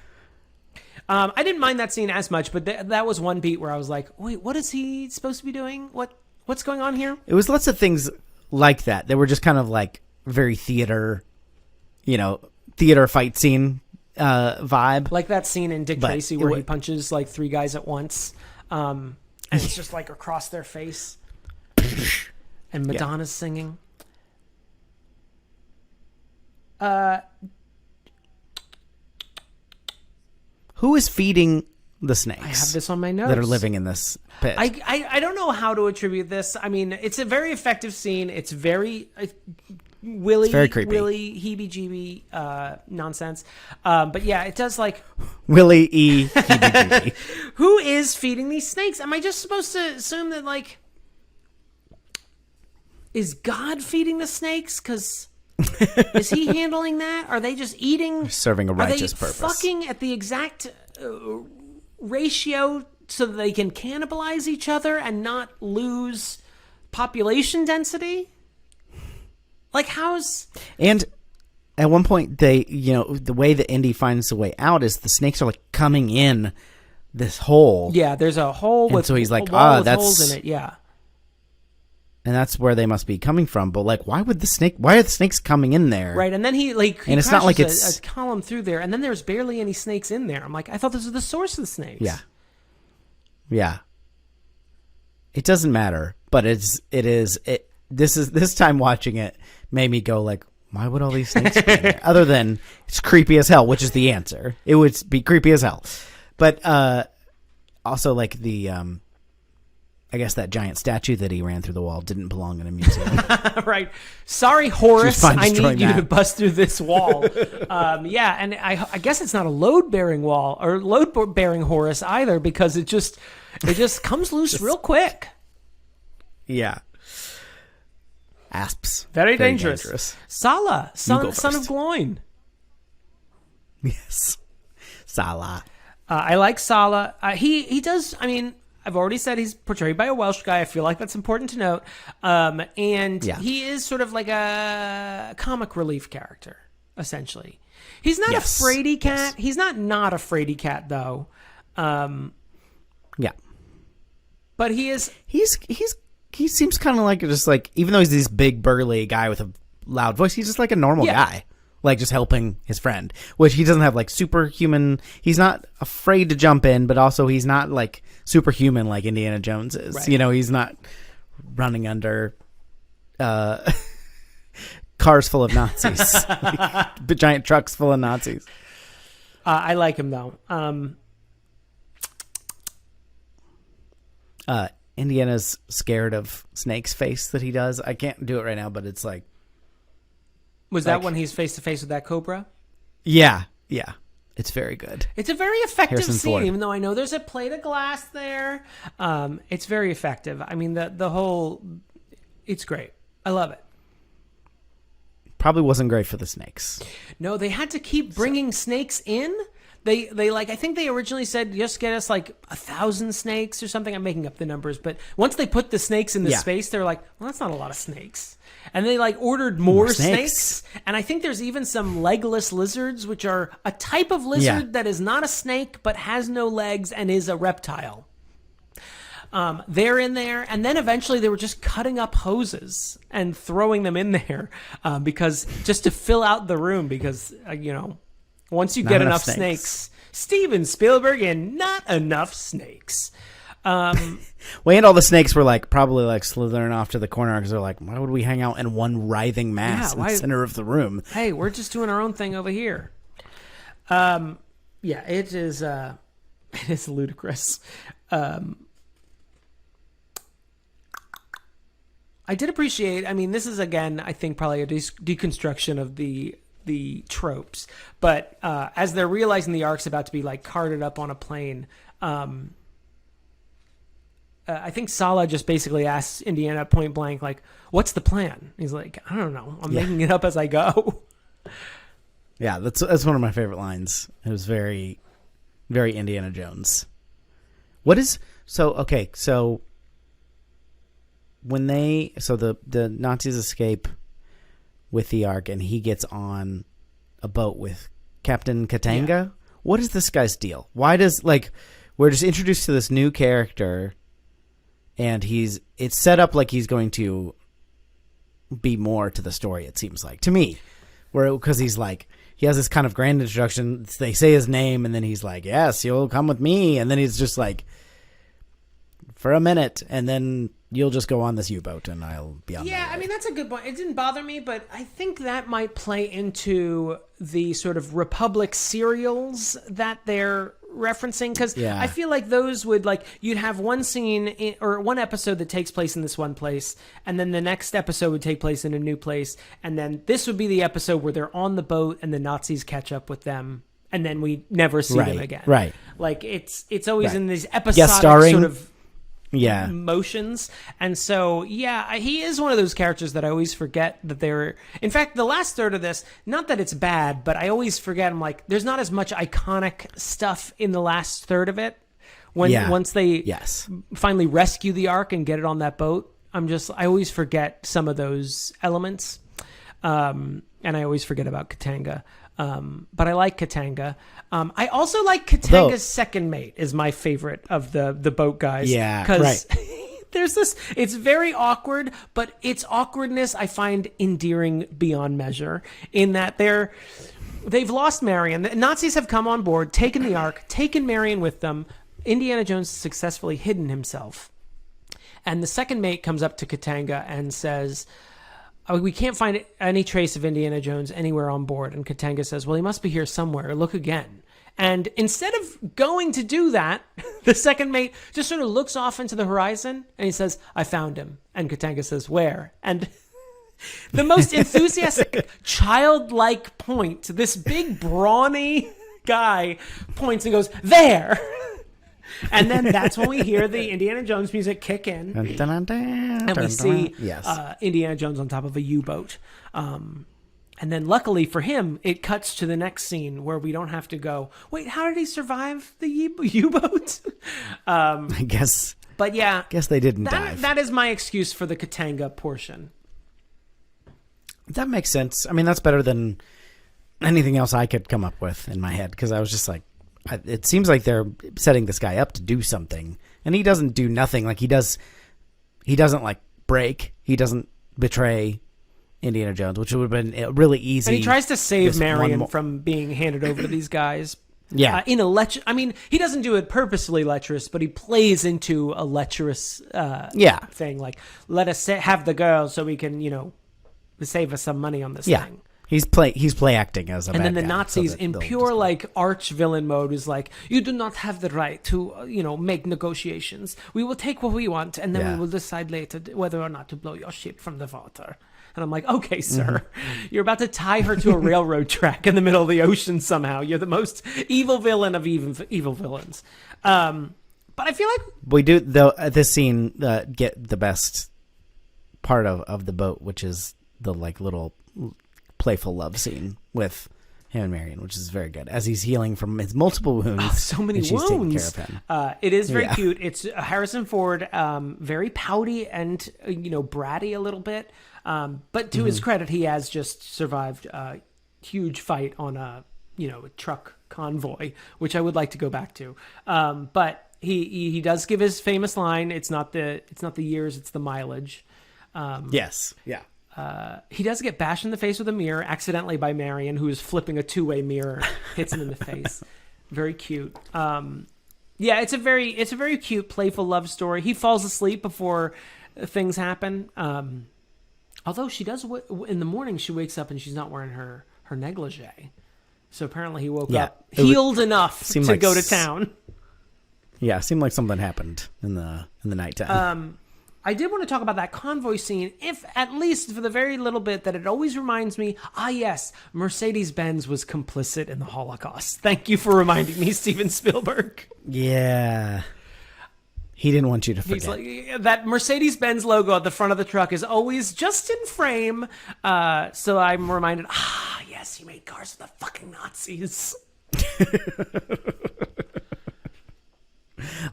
I didn't mind that scene as much, but that was one beat where I was like, wait, what is he supposed to be doing? What's going on here? It was lots of things like that. They were just kind of like very theater fight scene vibe. Like that scene in Dick Tracy where he punches like 3 guys at once. And it's just like across their face. And Madonna's singing. Who is feeding the snakes? I have this on my notes. That are living in this pit. I don't know how to attribute this. I mean, it's a very effective scene. It's very Willy, very creepy. Willy, heebie-jeebie nonsense. But yeah, it does like... Willy E. heebie-jeebie. Who is feeding these snakes? Am I just supposed to assume that, like... Is God feeding the snakes? Because... is he handling that? Are they just eating? Serving a righteous purpose. Fucking at the exact ratio so that they can cannibalize each other and not lose population density? Like, how's... And at one point, they, the way that Indy finds a way out is the snakes are like coming in this hole. Yeah, there's a hole with so he's like, that's holes in it. Yeah. And that's where they must be coming from. But like, why are the snakes coming in there? Right. And then he it's not like it's a column through there, and then there's barely any snakes in there. I'm like, I thought this was the source of the snakes. Yeah. Yeah. It doesn't matter, but this time watching it made me go like, why would all these snakes be in there? Other than it's creepy as hell, which is the answer. It would be creepy as hell. But also like the I guess that giant statue that he ran through the wall didn't belong in a museum. Right. Sorry, Horace. I need you to bust through this wall. Yeah, and I guess it's not a load-bearing wall or load-bearing Horace either, because it just comes loose real quick. Yeah. Asps. Very dangerous. Sala, son of Gloin. Yes. Sala. I like Sala. He does, I mean... I've already said he's portrayed by a Welsh guy. I feel like that's important to note. He is sort of like a comic relief character, essentially. He's not a fraidy cat. Yes. He's not a fraidy cat, though. Yeah. But he is... He seems kind of like, just like, even though he's this big, burly guy with a loud voice, he's just like a normal guy. Like, just helping his friend. Which he doesn't have, like, superhuman... He's not afraid to jump in, but also he's not, like, superhuman like Indiana Jones is. Right. He's not running under cars full of Nazis. Giant trucks full of Nazis. I like him, though. Indiana's scared of Snake's face that he does. I can't do it right now, but it's like... Was that when he's face-to-face with that cobra? Yeah, yeah. It's very good. It's a very effective Harrison scene, Ford. even though I know there's a plate of glass there. It's very effective. I mean, the whole... It's great. I love it. Probably wasn't great for the snakes. No, they had to keep bringing snakes in. They like, I think they originally said, just get us like 1,000 snakes or something. I'm making up the numbers. But once they put the snakes in the space, they're like, well, that's not a lot of snakes. And they like ordered more snakes. And I think there's even some legless lizards, which are a type of lizard that is not a snake, but has no legs and is a reptile. They're in there. And then eventually they were just cutting up hoses and throwing them in there because just to fill out the room because, once you get enough snakes, Steven Spielberg and not enough snakes. Well, and all the snakes were like probably like slithering off to the corner because they're like, why would we hang out in one writhing mass in the center of the room? Hey, we're just doing our own thing over here. It is ludicrous. I did appreciate. I mean, this is again, I think, probably a deconstruction of the tropes. But as they're realizing the Ark's about to be like carted up on a plane, I think Sala just basically asks Indiana point blank, like, "What's the plan?" He's like, "I don't know. I'm making it up as I go." Yeah, that's one of my favorite lines. It was very, very Indiana Jones. What is so when the Nazis escape with the Ark and he gets on a boat with Captain Katanga. Yeah. What is this guy's deal? Why does we're just introduced to this new character and it's set up like he's going to be more to the story, it seems like to me, because he's like, he has this kind of grand introduction. They say his name and then he's like, "Yes, you'll come with me," and then he's just like, "For a minute, and then you'll just go on this U-boat and I'll be on." Yeah, I mean, that's a good point. It didn't bother me, but I think that might play into the sort of Republic serials that they're referencing, because I feel like those would, you'd have one scene or one episode that takes place in this one place, and then the next episode would take place in a new place, and then this would be the episode where they're on the boat and the Nazis catch up with them, and then we never see them again. Right. Like, it's always in these episodic sort of motions. And so he is one of those characters that I always forget that they're, in fact, the last third of this, not that it's bad, but I always forget. I'm like, there's not as much iconic stuff in the last third of it once they finally rescue the Ark and get it on that boat. I always forget some of those elements, and I always forget about Katanga. But I like Katanga. I also like Katanga's second mate is my favorite of the boat guys. Yeah, because there's this. It's very awkward, but its awkwardness I find endearing beyond measure. In that they've lost Marion. The Nazis have come on board, taken the Ark, taken Marion with them. Indiana Jones has successfully hidden himself, and the second mate comes up to Katanga and says, "We can't find any trace of Indiana Jones anywhere on board." And Katanga says, "Well, he must be here somewhere. Look again." And instead of going to do that, the second mate just sort of looks off into the horizon and he says, "I found him." And Katanga says, "Where?" And the most enthusiastic, childlike point, this big, brawny guy points and goes, "There!" And then that's when we hear the Indiana Jones music kick in, and we see Indiana Jones on top of a U-boat. And then luckily for him, it cuts to the next scene where we don't have to go, "Wait, how did he survive the U-boat?" I guess. But yeah. Guess they didn't dive. That is my excuse for the Katanga portion. That makes sense. I mean, that's better than anything else I could come up with in my head, because I was just like, it seems like they're setting this guy up to do something, and he doesn't do nothing. Like, he doesn't break. He doesn't betray Indiana Jones, which would have been really easy. And he tries to save Marion from being handed over to these guys. Yeah. He doesn't do it purposely lecherous, but he plays into a lecherous thing. Like, let us have the girl so we can, save us some money on this thing. He's play acting as a bad guy. And then the Nazis, in pure arch villain mode, is like, "You do not have the right to make negotiations. We will take what we want, and then we will decide later whether or not to blow your ship from the water." And I'm like, "Okay, sir, you're about to tie her to a railroad track in the middle of the ocean somehow. You're the most evil villain of evil villains." But I feel like we do this scene get the best part of the boat, which is the little playful love scene with him and Marion, which is very good, as he's healing from his multiple wounds. Oh, so many wounds. She's taking care of him. It is very cute. It's Harrison Ford, very pouty and bratty a little bit, but to his credit, he has just survived a huge fight on a truck convoy, which I would like to go back to. But he does give his famous line. It's not the years, it's the mileage. Yes. Yeah. He does get bashed in the face with a mirror accidentally by Marion, who is flipping a two-way mirror, hits him in the face. Very cute. It's a very cute, playful love story. He falls asleep before things happen. Although she does, in the morning, she wakes up and she's not wearing her negligee. So apparently he woke up healed enough to go to town. Yeah, it seemed like something happened in the nighttime. I did want to talk about that convoy scene, if at least for the very little bit that it always reminds me, yes, Mercedes-Benz was complicit in the Holocaust. Thank you for reminding me, Steven Spielberg. Yeah. He didn't want you to forget. He's like, that Mercedes-Benz logo at the front of the truck is always just in frame. So I'm reminded, yes, you made cars for the fucking Nazis.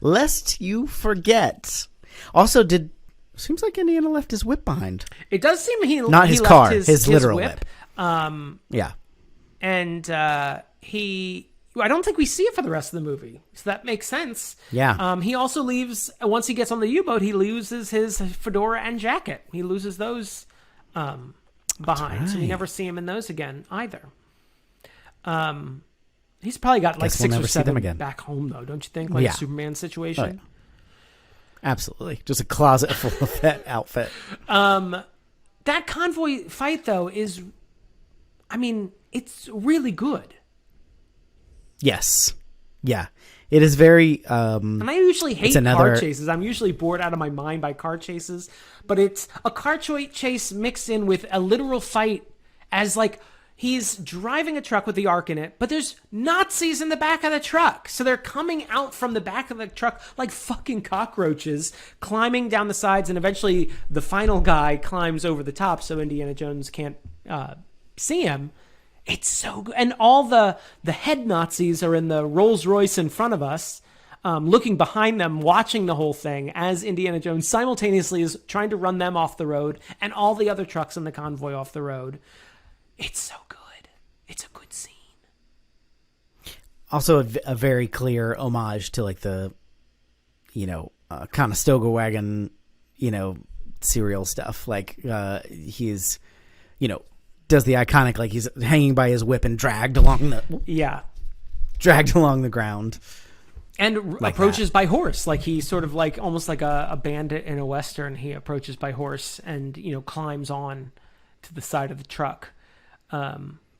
Lest you forget. Also, seems like Indiana left his whip behind. It does seem he not his left car, his literal whip. Yeah, and I don't think we see it for the rest of the movie, so that makes sense. Yeah. He also leaves once he gets on the U-boat. He loses his fedora and jacket. He loses those behind, right. So we never see him in those again either. He's probably got like 6 or 7 again back home, though, don't you think? Like a Superman situation. Oh, yeah. Absolutely, just a closet full of that outfit. That convoy fight, though, it's really good. Yes. Yeah. It is very... and I usually hate car chases. I'm usually bored out of my mind by car chases. But it's a car chase mixed in with a literal fight as, like, he's driving a truck with the Ark in it, but there's Nazis in the back of the truck. So they're coming out from the back of the truck like fucking cockroaches, climbing down the sides, and eventually the final guy climbs over the top so Indiana Jones can't see him. It's so good. And all the head Nazis are in the Rolls Royce in front of us, looking behind them, watching the whole thing as Indiana Jones simultaneously is trying to run them off the road and all the other trucks in the convoy off the road. It's so good. It's a good scene. Also a very clear homage to like the, Conestoga wagon, serial stuff. Like he's, does the iconic, like he's hanging by his whip and dragged along the ground. And like approaches by horse. Like he's sort of like almost like a bandit in a Western. He approaches by horse and, climbs on to the side of the truck.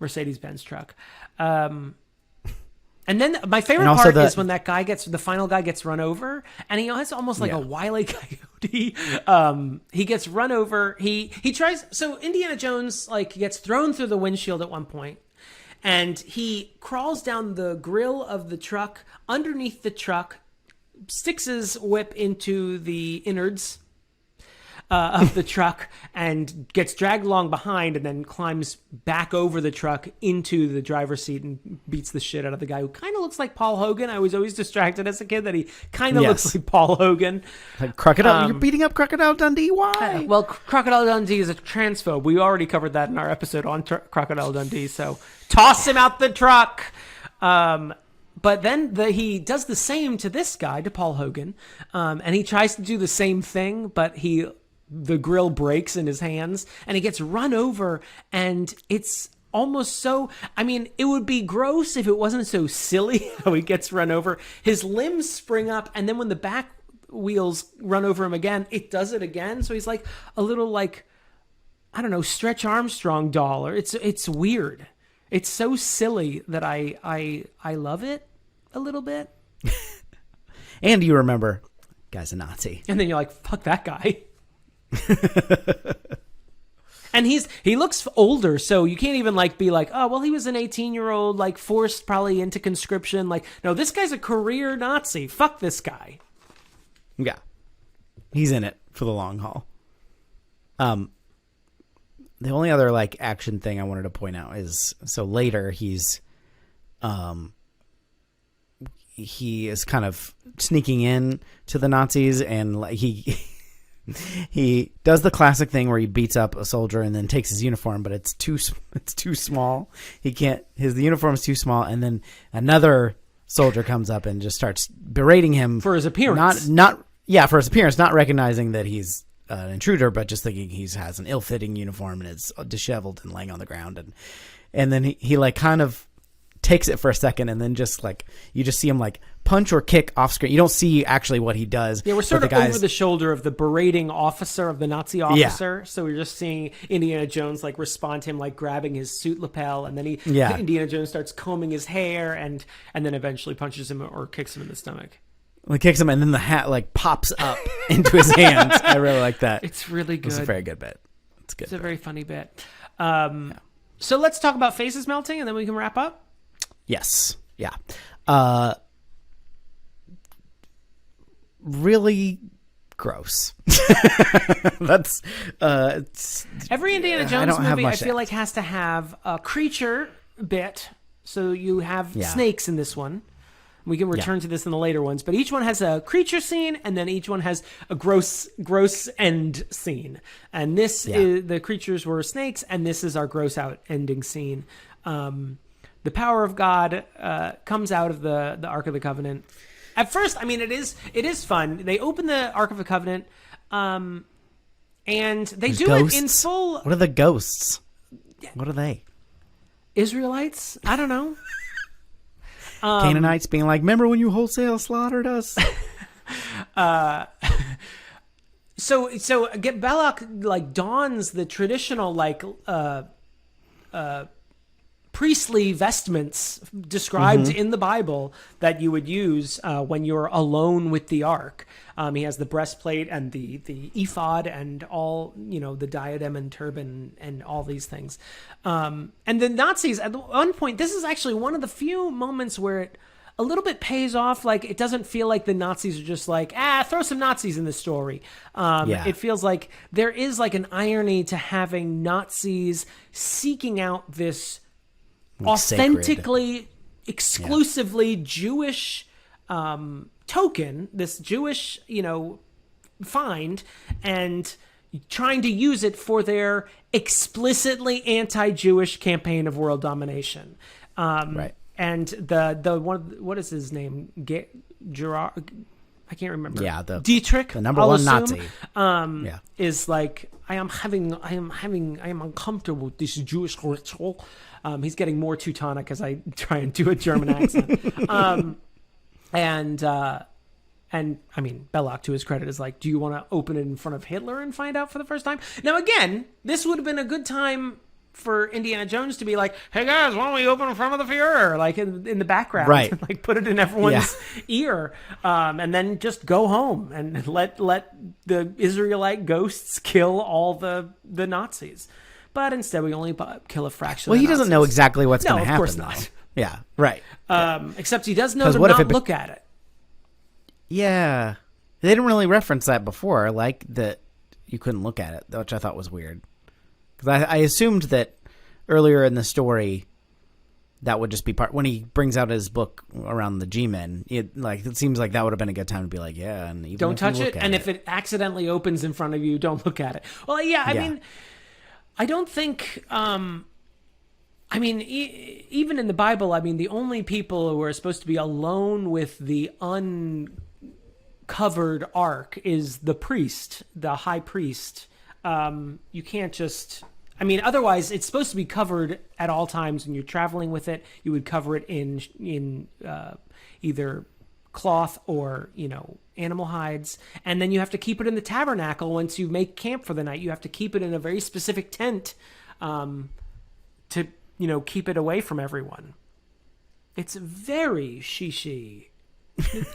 Mercedes-Benz truck. And then my favorite part is when the final guy gets run over, and he has almost like a Wile E. Coyote. He gets run over. He tries. So Indiana Jones gets thrown through the windshield at one point, and he crawls down the grill of the truck underneath the truck, sticks his whip into the innards of the truck and gets dragged along behind, and then climbs back over the truck into the driver's seat and beats the shit out of the guy who kind of looks like Paul Hogan. I was always distracted as a kid that he kind of looks like Paul Hogan. Like Crocodile, you're beating up Crocodile Dundee. Why? Well, Crocodile Dundee is a transphobe. We already covered that in our episode on Crocodile Dundee. So toss him out the truck. But then he does the same to this guy, to Paul Hogan, and he tries to do the same thing, but the grill breaks in his hands and he gets run over, and it's almost so, it would be gross if it wasn't so silly how he gets run over. His limbs spring up, and then when the back wheels run over him again, it does it again. So he's like a little Stretch Armstrong doll. Or it's weird. It's so silly that I love it a little bit. And you remember, guy's a Nazi. And then you're like, fuck that guy. And he looks older, so you can't even be like, oh well, he was an 18-year-old forced probably into conscription. No, this guy's a career Nazi. Fuck this guy. Yeah, he's in it for the long haul. The only other action thing I wanted to point out is, so later he is kind of sneaking in to the Nazis, and he does the classic thing where he beats up a soldier and then takes his uniform, but it's too small. The uniform's too small, and then another soldier comes up and just starts berating him for his appearance. For his appearance, not recognizing that he's an intruder, but just thinking he has an ill-fitting uniform and it's disheveled and laying on the ground, and then he kind of takes it for a second, and then just you just see him punch or kick off screen. You don't see actually what he does. Yeah, we're sort of over the shoulder of the berating officer, of the Nazi officer. Yeah. So we're just seeing Indiana Jones respond to him grabbing his suit lapel, and then Indiana Jones starts combing his hair, and then eventually punches him or kicks him in the stomach. He kicks him, and then the hat like pops up into his hands. I really like that. It's really good. It's a very good bit. It's good. It's a very funny bit. So let's talk about faces melting, and then we can wrap up. Yes. Yeah. Really gross. That's every Indiana Jones movie I feel like has to have a creature bit. So you have snakes in this one. We can return to this in the later ones, but each one has a creature scene, and then each one has a gross end scene. And this is the creatures were snakes, and this is our gross out ending scene. The power of God comes out of the Ark of the Covenant. At first, I mean, it is fun. They open the Ark of the Covenant, and they do ghosts. it in full. What are the ghosts? What are they? Israelites? I don't know. Canaanites being like, remember when you wholesale slaughtered us? So Belloc like dons the traditional like priestly vestments described in the Bible that you would use when you're alone with the ark. He has the breastplate and the ephod and all, the diadem and turban and all these things. And the Nazis, at one point, this is actually one of the few moments where it a little bit pays off. Like, it doesn't feel like the Nazis are just like, throw some Nazis in the story. It feels like there is like an irony to having Nazis seeking out this authentically, exclusively Jewish token, this Jewish, find, and trying to use it for their explicitly anti-Jewish campaign of world domination. Right. And the one, what is his name? Gerard, I can't remember. Yeah, Dietrich, the number one Nazi. Is like, I am uncomfortable with this Jewish ritual. He's getting more Teutonic as I try and do a German accent. And I mean, Belloc, to his credit, is like, do you want to open it in front of Hitler and find out for the first time? Now, again, this would have been a good time for Indiana Jones to be like, hey guys, why don't we open in front of the Fuhrer? Like in the background, right? Like put it in everyone's ear, and then just go home and let the Israelite ghosts kill all the Nazis. But instead, we only kill a fraction. Well, of the he doesn't Nazis. know exactly what's going to happen. Of course not. Though. Yeah, right. Except he does know to not look at it. Yeah, they didn't really reference that before, like that you couldn't look at it, which I thought was weird. Because I assumed that earlier in the story, that would just be part. When he brings out his book around the G-Men, it seems like that would have been a good time to be like, and even don't if touch you look it. at And it, if it accidentally opens in front of you, don't look at it. Well, I mean, I don't think. Even in the Bible, I mean, the only people who are supposed to be alone with the uncovered ark is the priest, the high priest. You can't just. I mean, otherwise, it's supposed to be covered at all times when you're traveling with it. You would cover it in either cloth or animal hides, and then you have to keep it in the tabernacle once you make camp for the night. You have to keep it in a very specific tent to keep it away from everyone. It's very shishi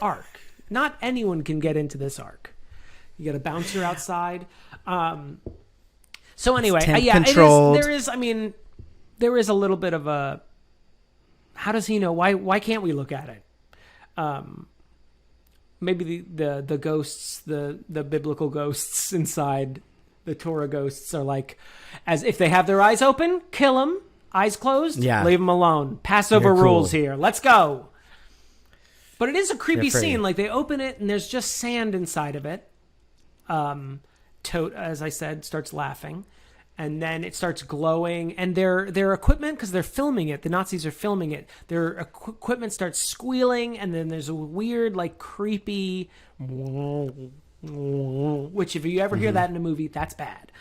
ark. Not anyone can get into this ark. You got a bouncer outside. So anyway, there is a little bit of a. How does he know? Why can't we look at it? Maybe the ghosts, the biblical ghosts inside the Torah ghosts are like, as if they have their eyes open, kill them. Eyes closed, leave them alone. Passover rules here. Let's go. But it is a creepy scene. Like, they open it and there's just sand inside of it. Tote, as I said, starts laughing, and then it starts glowing, and their equipment, because they're filming it, the Nazis are filming it, their equipment starts squealing, and then there's a weird, like, creepy, which if you ever hear that in a movie, that's bad.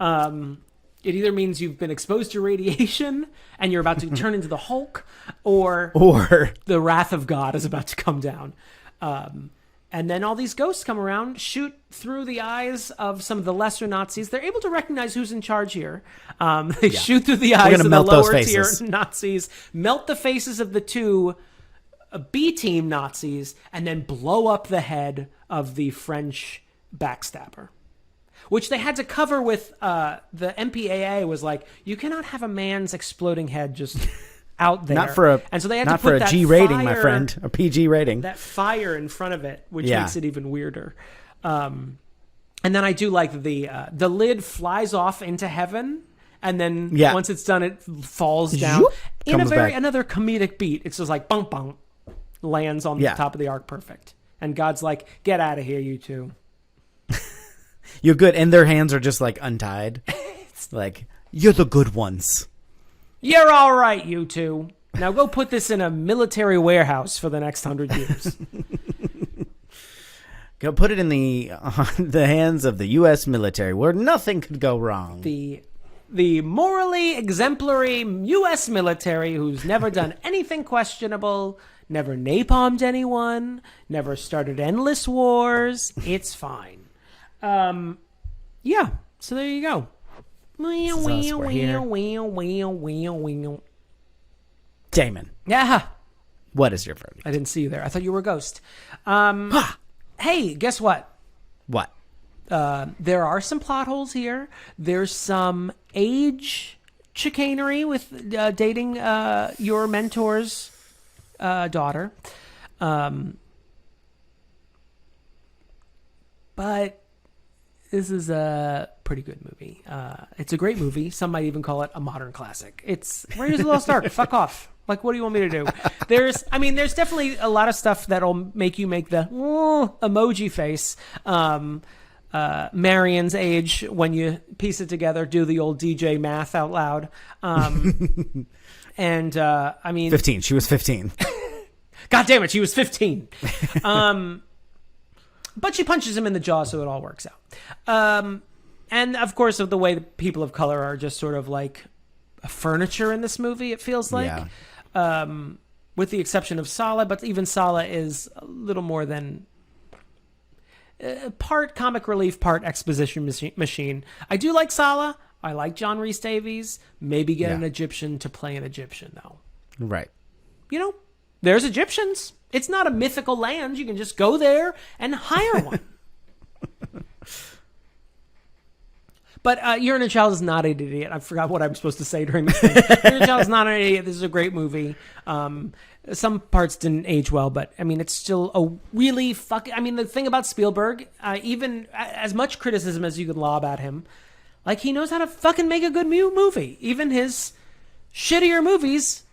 It either means you've been exposed to radiation and you're about to turn into the Hulk, or the wrath of God is about to come down. And then all these ghosts come around, shoot through the eyes of some of the lesser Nazis. They're able to recognize who's in charge here. They shoot through the eyes of the lower tier Nazis, melt the faces of the two B-team Nazis and then blow up the head of the French backstabber. Which they had to cover with, the MPAA was like, you cannot have a man's exploding head just out there. Not for a, and so they had not to put for a that G rating, fire, my friend. A PG rating. That fire in front of it, which Yeah. makes it even weirder. And then I do like the lid flies off into heaven, and then once it's done, it falls down. Zoop, in comes back. another comedic beat. It's just like, bunk, bunk, lands on the top of the ark perfect. And God's like, get out of here, you two. You're good. And their hands are just like untied. It's like, you're the good ones. You're all right, you two. Now go put this in a military warehouse for the next 100 years. Go put it in the hands of the U.S. military where nothing could go wrong. The morally exemplary U.S. military who's never done anything questionable, never napalmed anyone, never started endless wars. It's fine. Yeah, so there you go. Damon. Yeah. What is your verdict? I didn't see you there. I thought you were a ghost. Hey, guess what? What? There are some plot holes here. There's some age chicanery with dating your mentor's daughter. But this is a pretty good movie. It's a great movie. Some might even call it a modern classic. It's Raiders of the Lost Ark. Fuck off. Like, what do you want me to do? There's definitely a lot of stuff that'll make you make the emoji face. Marion's age, when you piece it together, do the old DJ math out loud. And 15. She was 15. God damn it, she was 15. But she punches him in the jaw, so it all works out. And, of course, of the way that people of color are just sort of like a furniture in this movie, it feels like. Yeah. With the exception of Sala, but even Sala is a little more than part comic relief, part exposition machine. I do like Sala. I like John Rhys Davies. Maybe get an Egyptian to play an Egyptian, though. Right. You know, there's Egyptians. It's not a mythical land. You can just go there and hire one. But You're a Child is not an idiot. I forgot what I'm supposed to say during this thing. You're a Child is not an idiot. This is a great movie. Some parts didn't age well, but, I mean, it's still a really the thing about Spielberg, even as much criticism as you could lob at him, like, he knows how to fucking make a good movie. Even his shittier movies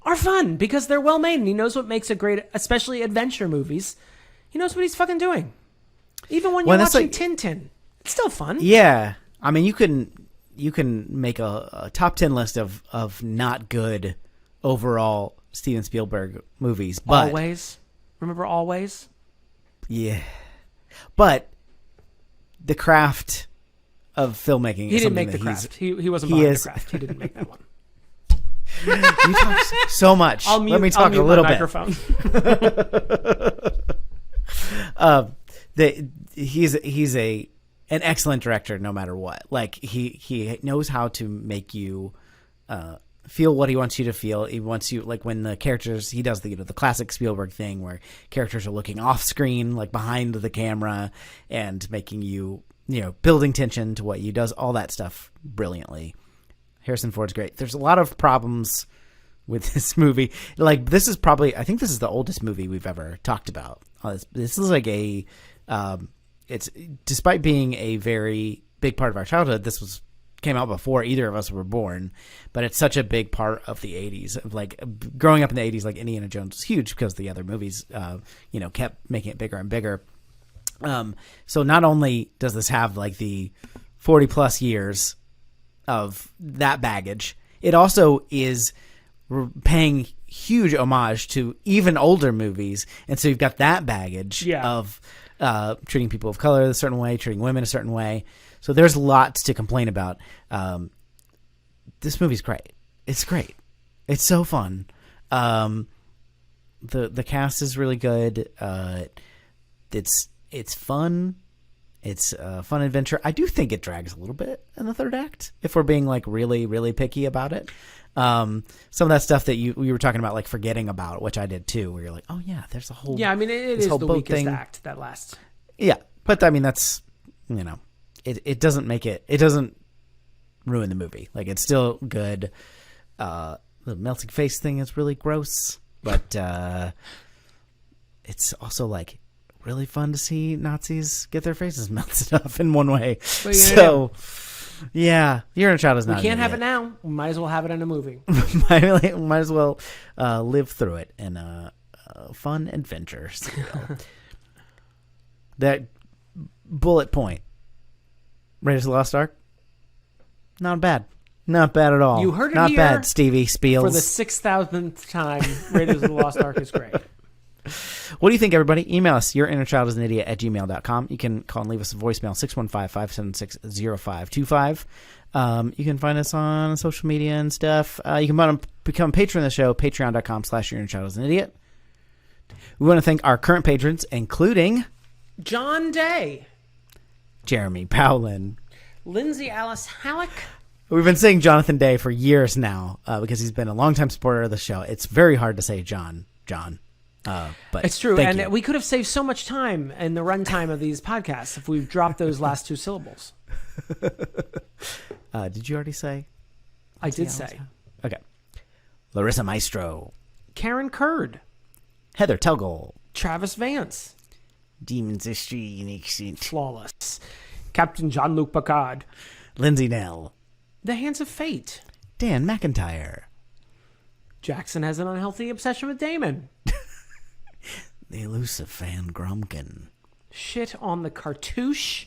are fun because they're well made, and he knows what makes a great, especially adventure movies. He knows what he's fucking doing. Even when you're watching Tintin, it's still fun. Yeah. I mean, you can make a top 10 list of not good overall Steven Spielberg movies. But Always. Remember Always? Yeah. But the craft of filmmaking He is didn't something make the that craft. He wasn't behind the craft. He didn't make that one. You talk so much. Let me talk a little bit. He's an excellent director no matter what. Like, he knows how to make you feel what he wants you to feel. He wants you, like, when the characters, he does the classic Spielberg thing where characters are looking off screen, like behind the camera, and making you, building tension to what you does, all that stuff brilliantly. Harrison Ford's great. There's a lot of problems with this movie. Like, this is probably, I think this is the oldest movie we've ever talked about. This is like it's, despite being a very big part of our childhood, this came out before either of us were born, but it's such a big part of the 80s. Like, growing up in the 80s, like, Indiana Jones was huge because the other movies, kept making it bigger and bigger. So not only does this have, like, the 40 plus years of that baggage, it also is paying huge homage to even older movies. And so you've got that baggage of treating people of color a certain way, treating women a certain way. So there's lots to complain about. This movie's great. It's great. It's so fun. The cast is really good. It's fun. It's a fun adventure. I do think it drags a little bit in the third act, if we're being, like, really, really picky about it. Some of that stuff that you were talking about, like forgetting about, which I did too, where you're like, oh yeah, there's a whole. Yeah, I mean, it is the weakest act, that last. Yeah, but I mean, that's, it doesn't make it. It doesn't ruin the movie. Like, it's still good. The melting face thing is really gross, but it's also like really fun to see Nazis get their faces melted off in one way. So, yeah, Your Inner Child is not. We can't have it now. We might as well have it in a movie. might as well live through it in a fun adventure. That bullet point, Raiders of the Lost Ark, not bad. Not bad at all. You heard it not here. Not bad, Stevie Spiels. For the 6,000th time, Raiders of the Lost Ark is great. What do you think, everybody? Email us, yourinnerchildisanIdiot@gmail.com. You can call and leave us a voicemail, 615-576-0525. You can find us on social media and stuff. You can become a patron of the show, patreon.com/yourinnerchildisanIdiot. We want to thank our current patrons, including John Day, Jeremy Powlen, Lindsay Alice Halik. We've been saying Jonathan Day for years now because he's been a longtime supporter of the show. It's very hard to say John. But it's true, and you. we could have saved so much time in the runtime of these podcasts if we dropped those last two syllables. Did you already say? I did say. Okay. Larissa Maestro, Karen Kurd, Heather Tuggle, Travis Vance, Demon Zesty, Flawless, Captain Jean-Luc Picard, Lindsay Nell, The Hands of Fate, Dan McIntyre, Jackson has an unhealthy obsession with Damon, the Elusive fan Gromkin, Shit on the Cartouche,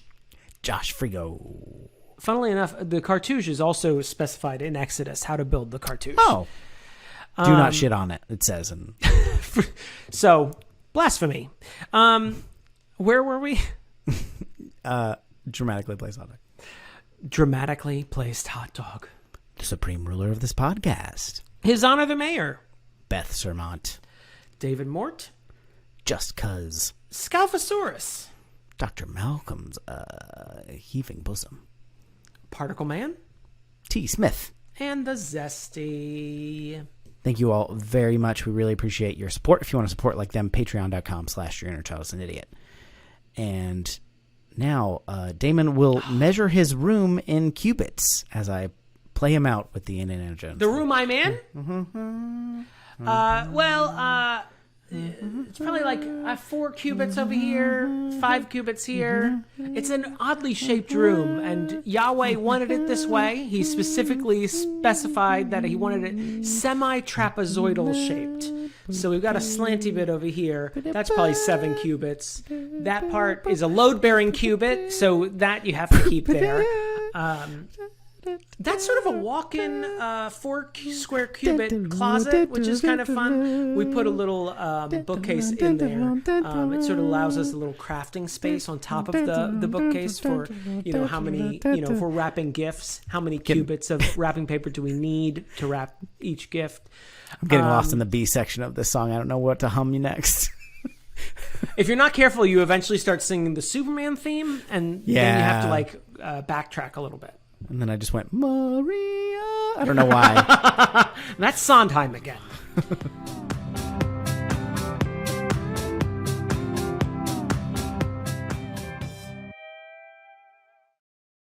Josh Frigo. Funnily enough, the Cartouche is also specified in Exodus how to build the Cartouche. Oh. Do not shit on it, it says. So, blasphemy. Where were we? Dramatically placed hot dog. Dramatically placed hot dog. The supreme ruler of this podcast. Hizoner the Mayor. Beth Surmont. David Mort. Just Cuz. Scalfasaurus. Dr. Malcolm's Heaving Bosom. Particle Man. T. Smith. And the Zesty. Thank you all very much. We really appreciate your support. If you want to support like them, patreon.com/yourinnerchildisanIdiot. And now Damon will measure his room in cubits as I play him out with the Indiana Jones. The room I'm in? It's probably like 4 cubits over here, 5 cubits here. It's an oddly shaped room, and Yahweh wanted it this way. He specifically specified that he wanted it semi-trapezoidal shaped. So we've got a slanty bit over here. That's probably 7 cubits. That part is a load-bearing cubit, so that you have to keep there. That's sort of a walk-in 4 square cubit closet, which is kind of fun. We put a little bookcase in there. It sort of allows us a little crafting space on top of the bookcase for, how many, if we're wrapping gifts, how many cubits of wrapping paper do we need to wrap each gift? I'm getting lost in the B section of this song. I don't know what to hum you next. If you're not careful, you eventually start singing the Superman theme, and then you have to backtrack a little bit. And then I just went, Maria. I don't know why. That's Sondheim again.